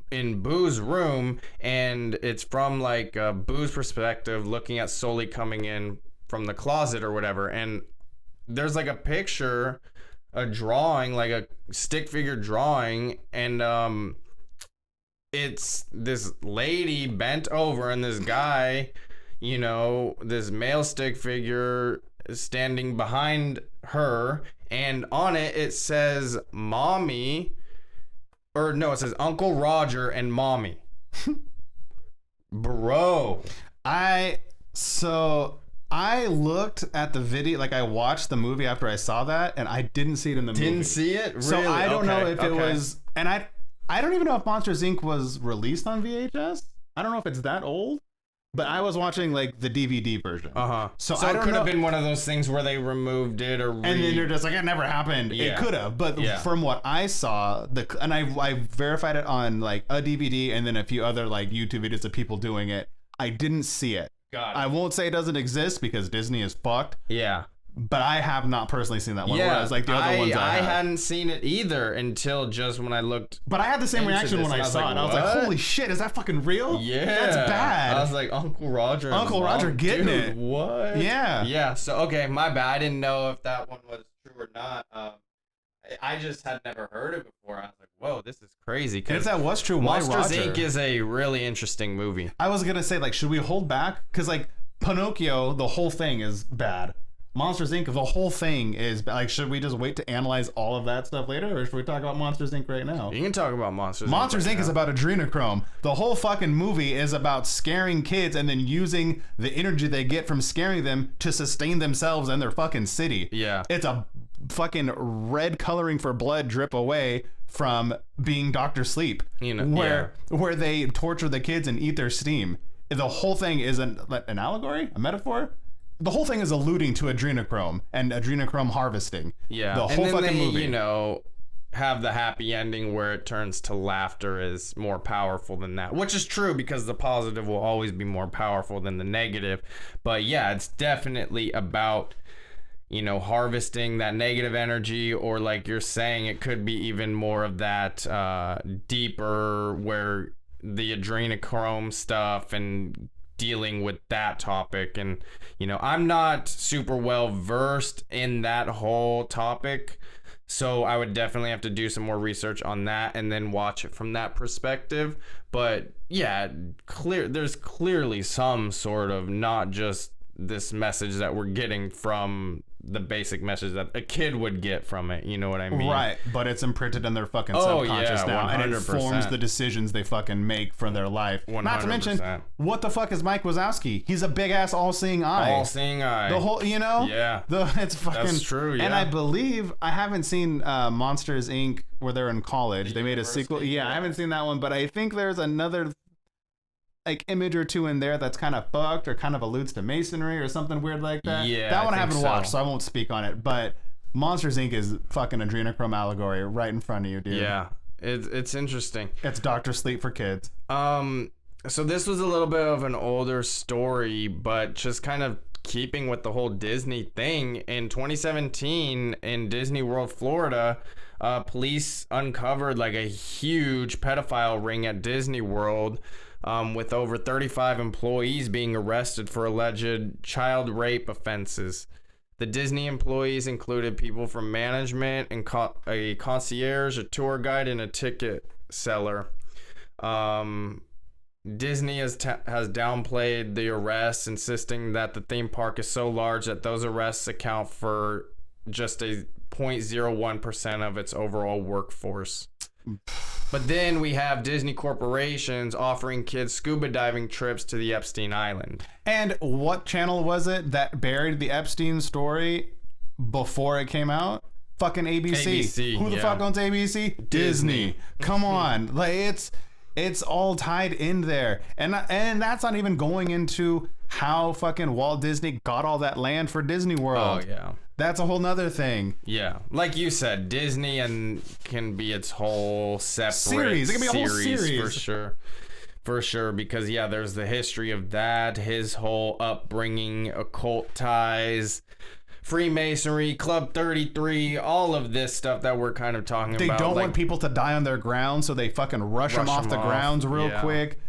Boo's room, and it's from, like, Boo's perspective, looking at Sully coming in from the closet or whatever. And there's, like, a picture, a drawing, like a stick figure drawing, and it's this lady bent over, and this guy, you know, this male stick figure standing behind her, and on it says mommy, or no, it says Uncle Roger and mommy. Bro. I looked at the video, like, I watched the movie after I saw that, and I didn't see it in the movie. Didn't see it? Really? So I don't know if it was, and I don't even know if Monsters Inc. was released on VHS. I don't know if it's that old. But I was watching, like, the DVD version. So I it could have been one of those things where they removed it or and then you're just like, it never happened. Yeah. It could have, but from what I saw, and I verified it on, like, a DVD and then a few other, like, YouTube videos of people doing it. I didn't see it. I won't say it doesn't exist because Disney is fucked. Yeah. But I have not personally seen that one. Whereas, like, the other ones I hadn't seen it either until just when I looked. But I had the same reaction when I saw it. I was like, holy shit, is that fucking real? Yeah. That's bad. I was like, Uncle Roger getting it. What? Yeah. Yeah. So, okay, my bad. I didn't know if that one was true or not. I just had never heard it before. I was like, whoa, this is crazy. And if that was true, why Monsters Roger? Inc. is a really interesting movie. I was going to say, like, should we hold back? Because, like, Pinocchio, the whole thing is bad. Monsters Inc., the whole thing is, like, should we just wait to analyze all of that stuff later, or should we talk about Monsters Inc. right now? You can talk about Monsters Inc. is about adrenochrome. The whole fucking movie is about scaring kids and then using the energy they get from scaring them to sustain themselves and their fucking city. Yeah. It's a fucking red coloring for blood drip away from being Dr. Sleep, you know, where they torture the kids and eat their steam. The whole thing is an allegory, a metaphor. The whole thing is alluding to adrenochrome and adrenochrome harvesting. Yeah. The whole fucking movie. You know, have the happy ending where it turns to laughter is more powerful than that, which is true because the positive will always be more powerful than the negative. But yeah, it's definitely about, you know, harvesting that negative energy, or like you're saying, it could be even more of that deeper, where the adrenochrome stuff and dealing with that topic. And, you know, I'm not super well versed in that whole topic, so I would definitely have to do some more research on that and then watch it from that perspective. But yeah, there's clearly some sort of, not just this message that we're getting from the basic message that a kid would get from it. You know what I mean? Right, but it's imprinted in their fucking Oh, subconscious yeah, now, and it 100%. informs the decisions they fucking make for their life. 100%. Not to mention, what the fuck is Mike Wazowski? He's a big ass all-seeing eye. All-seeing eye. The whole, you know? Yeah. It's fucking... That's true, yeah. And I believe, I haven't seen Monsters, Inc., where they're in college. They made a sequel. Yeah, I haven't seen that one, but I think there's another like image or two in there that's kind of fucked or kind of alludes to masonry or something weird like that. Yeah, that one I think haven't so. watched, so I won't speak on it. But Monsters Inc. is fucking adrenochrome allegory right in front of you, dude. Yeah, it's interesting. It's Dr. Sleep for kids. So this was a little bit of an older story, but just kind of keeping with the whole Disney thing. In 2017, in Disney World, Florida, police uncovered like a huge pedophile ring at Disney World, with over 35 employees being arrested for alleged child rape offenses. The Disney employees included people from management and a concierge, a tour guide, and a ticket seller. Disney has downplayed the arrests, insisting that the theme park is so large that those arrests account for just a 0.01% of its overall workforce. But then we have Disney corporations offering kids scuba diving trips to the Epstein Island. And what channel was it that buried the Epstein story before it came out? Fucking ABC. ABC, Who the yeah. fuck owns ABC? Disney. Come on. Like it's all tied in there. And that's not even going into how fucking Walt Disney got all that land for Disney World. Oh, yeah. That's a whole nother thing. Yeah. Like you said, Disney and can be its whole separate Series. It can be a whole series. for sure. For sure, because yeah, there's the history of that, his whole upbringing, occult ties, Freemasonry, Club 33, all of this stuff that we're kind of talking They about. don't like, want people to die on their grounds, so they fucking rush them off the grounds real yeah. quick.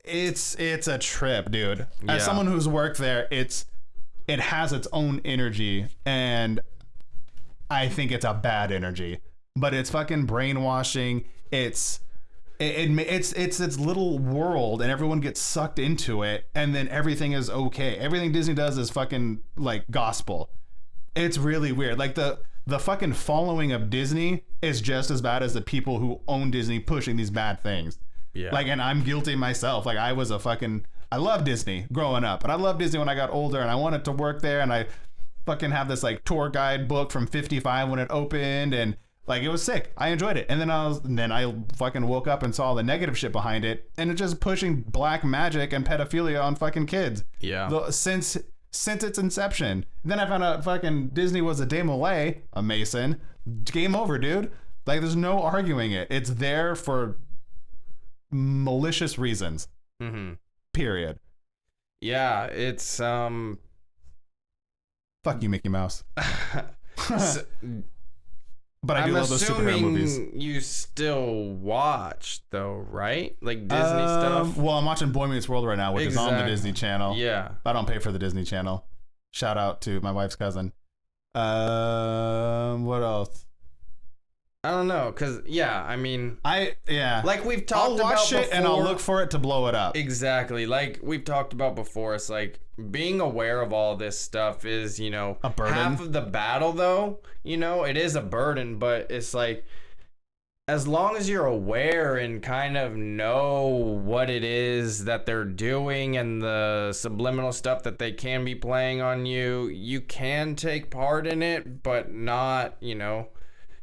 It's a trip, dude. Yeah. As someone who's worked there, it has its own energy, and I think it's a bad energy. But it's fucking brainwashing. It's its little world, and everyone gets sucked into it, and then everything is okay. Everything Disney does is fucking like gospel. It's really weird. Like the fucking following of Disney is just as bad as the people who own Disney pushing these bad things. Yeah. Like, and I'm guilty myself. Like, I love Disney growing up, and I loved Disney when I got older, and I wanted to work there, and I fucking have this like tour guide book from 55 when it opened, and like it was sick. I enjoyed it. And then I fucking woke up and saw the negative shit behind it, and it's just pushing black magic and pedophilia on fucking kids. Yeah. Since its inception. Then I found out fucking Disney was a Desmoulins, a Mason. Game over, dude. Like, there's no arguing it. It's there for malicious reasons. Mm-hmm. Period. Yeah, it's Fuck you, Mickey Mouse. so, But I do love those superhero movies. You still watch though, right? Like Disney stuff. Well, I'm watching Boy Meets World right now, which is on the Exactly. Disney Channel. Yeah. I don't pay for the Disney Channel. Shout out to my wife's cousin. What else? I don't know, cause yeah, I mean, like we've I'll talked watch about it and I'll before. look for it to blow it up. Exactly, like we've talked about before. It's like being aware of all this stuff is, a burden. half of the battle, though. It is a burden, but it's like as long as you're aware and kind of know what it is that they're doing and the subliminal stuff that they can be playing on you, you can take part in it, but not,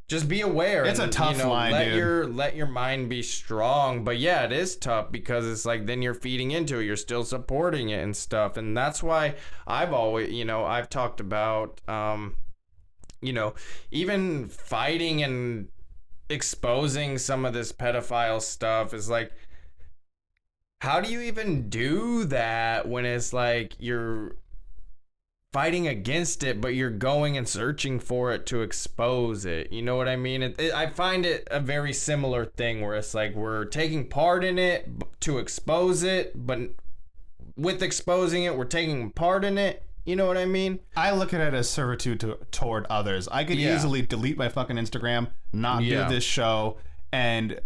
just be aware. It's a tough line, dude. Let your mind be strong. But yeah, it is tough because it's like then you're feeding into it. You're still supporting it and stuff. And that's why I've always, I've talked about, even fighting and exposing some of this pedophile stuff is like, how do you even do that when it's like you're fighting against it, but you're going and searching for it to expose it? You know what I mean? I find it a very similar thing where it's like we're taking part in it to expose it, but with exposing it, we're taking part in it. You know what I mean? I look at it as servitude toward others. I could easily delete my fucking Instagram, not do this show, and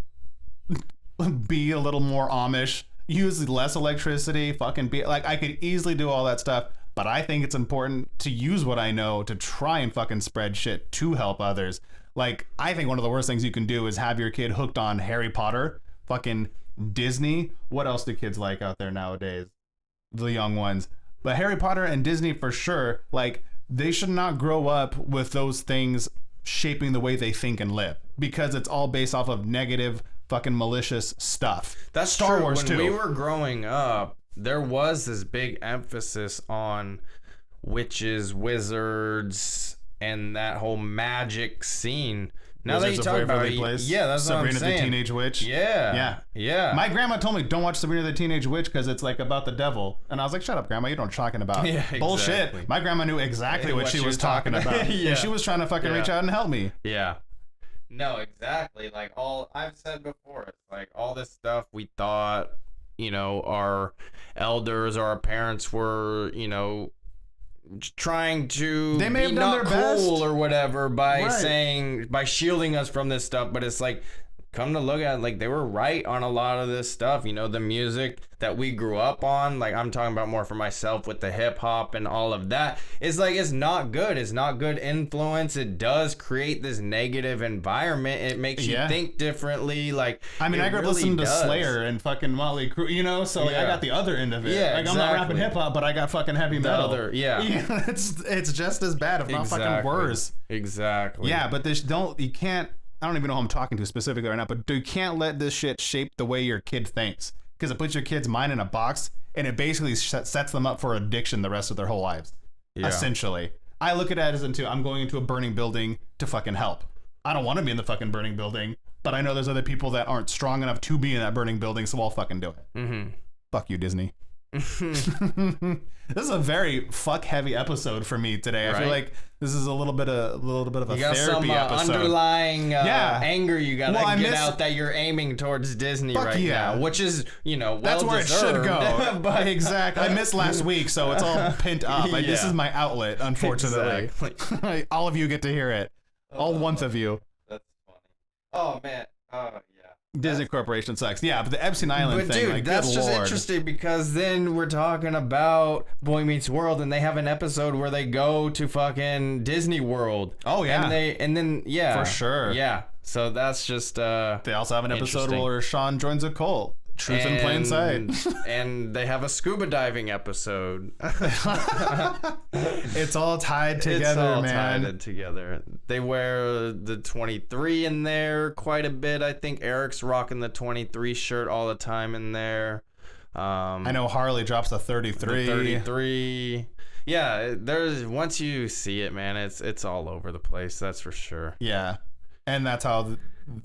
be a little more Amish, use less electricity, fucking be like, I could easily do all that stuff. but I think it's important to use what I know to try and fucking spread shit to help others. Like, I think one of the worst things you can do is have your kid hooked on Harry Potter, fucking Disney. What else do kids like out there nowadays? The young ones. But Harry Potter and Disney for sure, like, they should not grow up with those things shaping the way they think and live, because it's all based off of negative, fucking malicious stuff. That's Star true. Wars when too. we were growing up, there was this big emphasis on witches, wizards, and that whole magic scene. Now Wizards that you of talk about Waverly it, Place, yeah, that's Sabrina what I'm saying. the Teenage Witch. Yeah. My grandma told me don't watch Sabrina the Teenage Witch because it's like about the devil, and I was like, "Shut up, Grandma! You don't know what you're talking about." Yeah, Bullshit. exactly. My grandma knew exactly what she was talking about, Yeah. and she was trying to fucking reach out and help me. Yeah. No, exactly. Like all I've said before, it's like all this stuff we thought, our elders or our parents were, trying to They may be have done not their best. cool or whatever by Right. by shielding us from this stuff, but it's like, come to look at it, like they were right on a lot of this stuff. The music that we grew up on, like I'm talking about more for myself with the hip hop and all of that. It's like, it's not good. It's not good influence. It does create this negative environment. It makes you think differently. Like, I mean, I grew up really listening to does. Slayer and fucking Motley Crue, so like, I got the other end of it. Yeah, like I'm not rapping exactly. hip hop, but I got fucking heavy metal. Yeah. It's just as bad, if not fucking worse. Exactly. Yeah, but you can't. I don't even know who I'm talking to specifically right now, but you can't let this shit shape the way your kid thinks, because it puts your kid's mind in a box and it basically sets them up for addiction the rest of their whole lives. Yeah. Essentially, I look at it as I'm going into a burning building to fucking help. I don't want to be in the fucking burning building, but I know there's other people that aren't strong enough to be in that burning building, so I'll fucking do it. Mm-hmm. Fuck you, Disney. This is a very fuck heavy episode for me today. I feel like this is a little bit of a you got therapy some, episode. Underlying anger you gotta get out that you're aiming towards Disney now, which is that's where it should go. But exactly. I missed last week, so it's all pent up. This is my outlet, unfortunately. Exactly. All of you get to hear it. All one of you. That's funny. Oh man. Yeah. Disney Corporation sucks. Yeah, but the Epstein Island thing, dude, that's just interesting, because then we're talking about Boy Meets World, and they have an episode where they go to fucking Disney World. Oh yeah, and then for sure. Yeah, so that's just they also have an episode where Sean joins a cult. Truth in plain sight. And they have a scuba diving episode. It's all tied together, man. Tied together. They wear the 23 in there quite a bit. I think Eric's rocking the 23 shirt all the time in there. I know Harley drops the 33. The 33. Yeah, there's once you see it, man, it's all over the place. That's for sure. Yeah, and that's how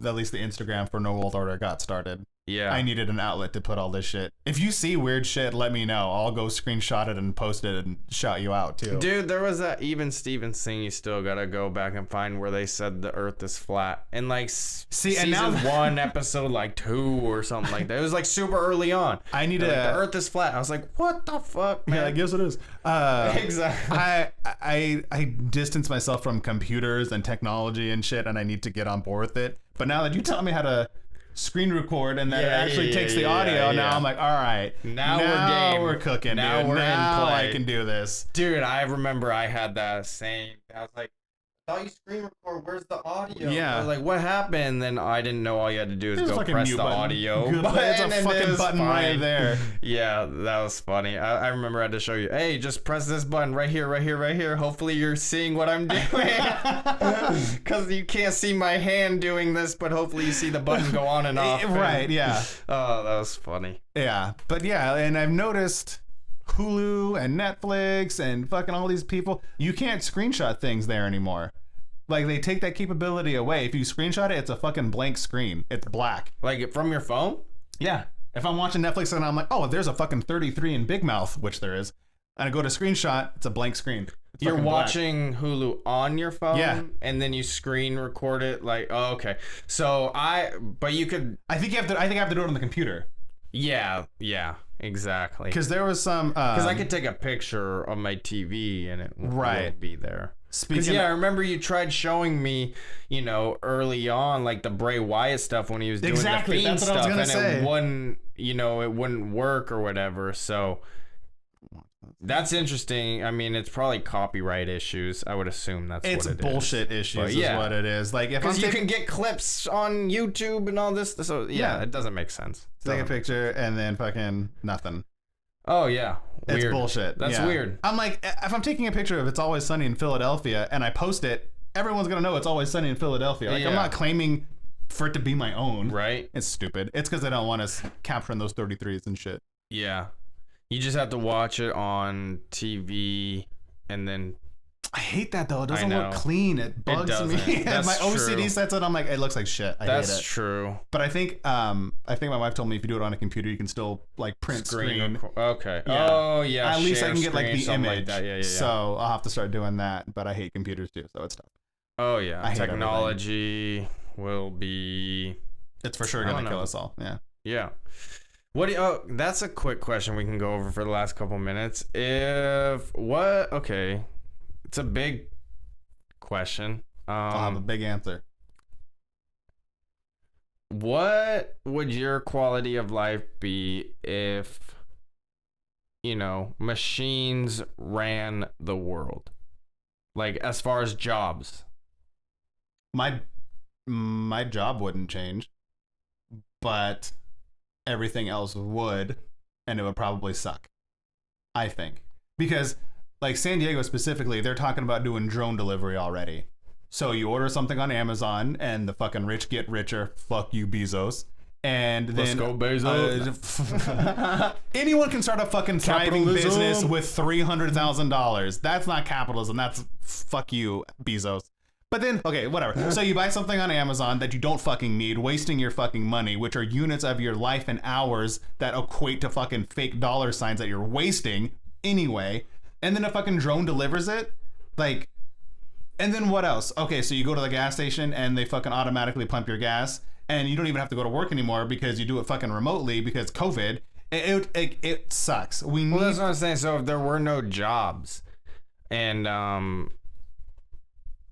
at least the Instagram for No World Order got started. Yeah. I needed an outlet to put all this shit. If you see weird shit, let me know. I'll go screenshot it and post it and shout you out too. Dude, there was that Even Stevens thing you still gotta go back and find where they said the earth is flat. And like season 1, episode like 2 or something like that. It was like super early on. I need to the earth is flat. I was like, what the fuck, man? Yeah, I guess it is. Exactly. I distance myself from computers and technology and shit, and I need to get on board with it. But now that you tell me how to screen record and that it actually takes the audio, now I'm like, all right, now we're cooking. Now dude. we're now in play. I can do this, dude. I remember I had that same. I was like, I thought you screen record. Where's the audio? Yeah. I was like, what happened? Then I didn't know all you had to do is go press the audio. It's a fucking button right there. Yeah, that was funny. I remember I had to show you. Hey, just press this button right here, right here, right here. Hopefully you're seeing what I'm doing. Because you can't see my hand doing this, but hopefully you see the button go on and off. Right, yeah. Oh, that was funny. Yeah, but yeah, and I've noticed Hulu and Netflix and fucking all these people, you can't screenshot things there anymore. Like, they take that capability away. If you screenshot it, it's a fucking blank screen. It's black. Like, from your phone? Yeah. If I'm watching Netflix and I'm like, oh, there's a fucking 33 in Big Mouth, which there is, and I go to screenshot, it's a blank screen. You're watching Hulu on your phone? Yeah. And then you screen record it? Like, oh, okay. So, but you could... I think I have to do it on the computer. Yeah, exactly. Because there was some... Because I could take a picture on my TV and it won't be there. Because I remember you tried showing me, early on, like the Bray Wyatt stuff when he was doing the Fiend stuff, and it wouldn't work or whatever. So That's interesting. I mean, it's probably copyright issues. I would assume that's what it is. It's bullshit issues is what it is. Like, if because you can get clips on YouTube and all this. So yeah, it doesn't make sense. Take a picture and then fucking nothing. Oh yeah, weird. It's bullshit. That's weird. I'm like, if I'm taking a picture of It's Always Sunny in Philadelphia and I post it, everyone's gonna know It's Always Sunny in Philadelphia. Like, I'm not claiming for it to be my own. Right. It's stupid. It's because they don't want us capturing those 33s and shit. Yeah. You just have to watch it on TV and then. I hate that though. It doesn't look clean. It bugs me. That's my OCD true. sets it. I'm like, it looks like shit. That's true. But I think my wife told me if you do it on a computer, you can still like print screen. Okay. Yeah. Oh yeah. At least I can get like the image. Like yeah. So I'll have to start doing that. But I hate computers too, so it's tough. Oh yeah. Technology will be. It's for sure gonna kill us all. Yeah. Yeah. That's a quick question we can go over for the last couple minutes. Okay. It's a big question. I'll have a big answer. What would your quality of life be if, machines ran the world? Like, as far as jobs. My job wouldn't change, but everything else would, and it would probably suck, I think. Because, like, San Diego specifically, they're talking about doing drone delivery already. So you order something on Amazon, and the fucking rich get richer. Fuck you, Bezos. And then... Let's go, Bezos. Anyone can start a fucking thriving business with $300,000. That's not capitalism. That's fuck you, Bezos. But then, okay, whatever. So you buy something on Amazon that you don't fucking need, wasting your fucking money, which are units of your life and hours that equate to fucking fake dollar signs that you're wasting anyway. And then a fucking drone delivers it. Like, and then what else? Okay, so you go to the gas station and they fucking automatically pump your gas, and you don't even have to go to work anymore because you do it fucking remotely because COVID. It sucks. Well, that's what I'm saying. So if there were no jobs, and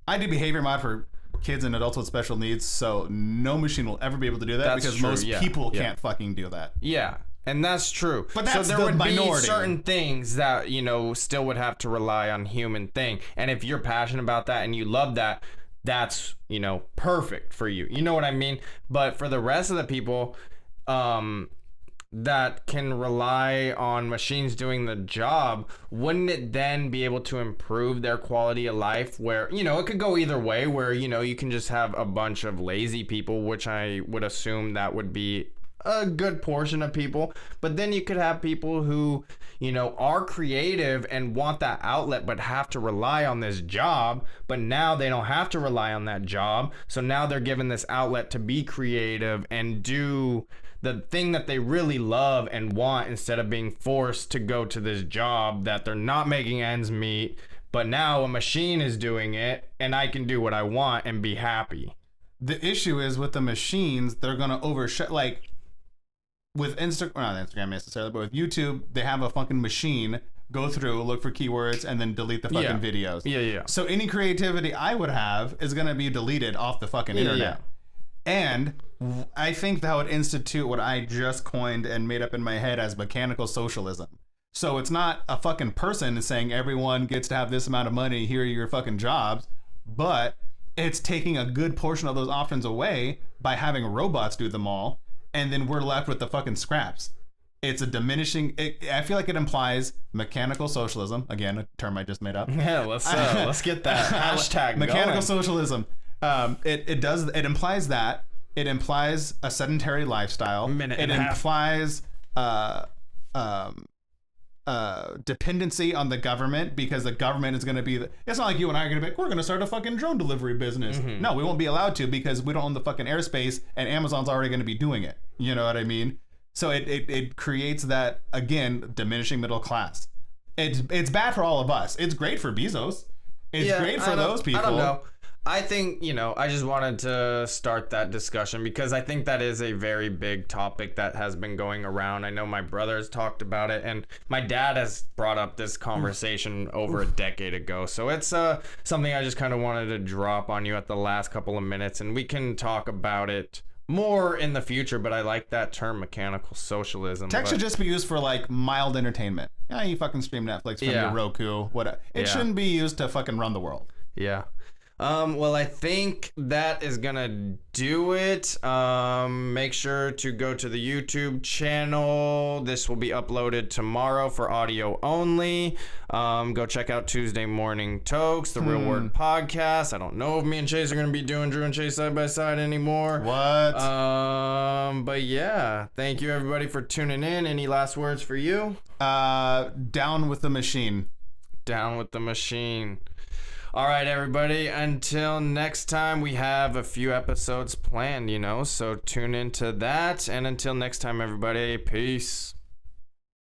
I do behavior mod for kids and adults with special needs, so no machine will ever be able to do that because most people can't fucking do that. Yeah. And that's true. But that's so there would minority. be certain things that, still would have to rely on human thing. And if you're passionate about that and you love that, that's, perfect for you. You know what I mean? But for the rest of the people that can rely on machines doing the job, wouldn't it then be able to improve their quality of life where, it could go either way where, you can just have a bunch of lazy people, which I would assume that would be a good portion of people, but then you could have people who, are creative and want that outlet but have to rely on this job, but now they don't have to rely on that job, so now they're given this outlet to be creative and do the thing that they really love and want instead of being forced to go to this job that they're not making ends meet, but now a machine is doing it and I can do what I want and be happy. The issue is with the machines, they're gonna overshadow, like with not Instagram necessarily, but with YouTube, they have a fucking machine go through, look for keywords, and then delete the fucking videos. Yeah. So any creativity I would have is going to be deleted off the fucking internet. And I think that would institute what I just coined and made up in my head as mechanical socialism. So it's not a fucking person saying everyone gets to have this amount of money, here are your fucking jobs, but it's taking a good portion of those options away by having robots do them all. And then we're left with the fucking scraps. It's a diminishing. I feel like it implies mechanical socialism. Again, a term I just made up. Yeah, let's get that hashtag mechanical going. Socialism. It implies that. It implies a sedentary lifestyle. It implies dependency on the government because the government is going to be it's not like you and I are going to be like, we're going to start a fucking drone delivery business. No, we won't be allowed to because we don't own the fucking airspace and Amazon's already going to be doing it. You know what I mean? So it creates that, again, diminishing middle class. It's bad for all of us. It's great for Bezos. It's great for those people. I don't know. I think, I just wanted to start that discussion because I think that is a very big topic that has been going around. I know my brother has talked about it, and my dad has brought up this conversation over a decade ago. So it's something I just kind of wanted to drop on you at the last couple of minutes, and we can talk about it more in the future, but I like that term, mechanical socialism. Tech should just be used for like mild entertainment. Yeah, you fucking stream Netflix from your Roku. What? It shouldn't be used to fucking run the world. Yeah. Well, I think that is gonna do it. Make sure to go to the YouTube channel. This will be uploaded tomorrow for audio only. Go check out Tuesday Morning Tokes, the Real Word podcast. I don't know if me and Chase are gonna be doing Drew and Chase side by side anymore. What? But yeah, thank you everybody for tuning in. Any last words for you? Down with the machine. Down with the machine. All right, everybody. Until next time, we have a few episodes planned, so tune into that. And until next time, everybody, peace.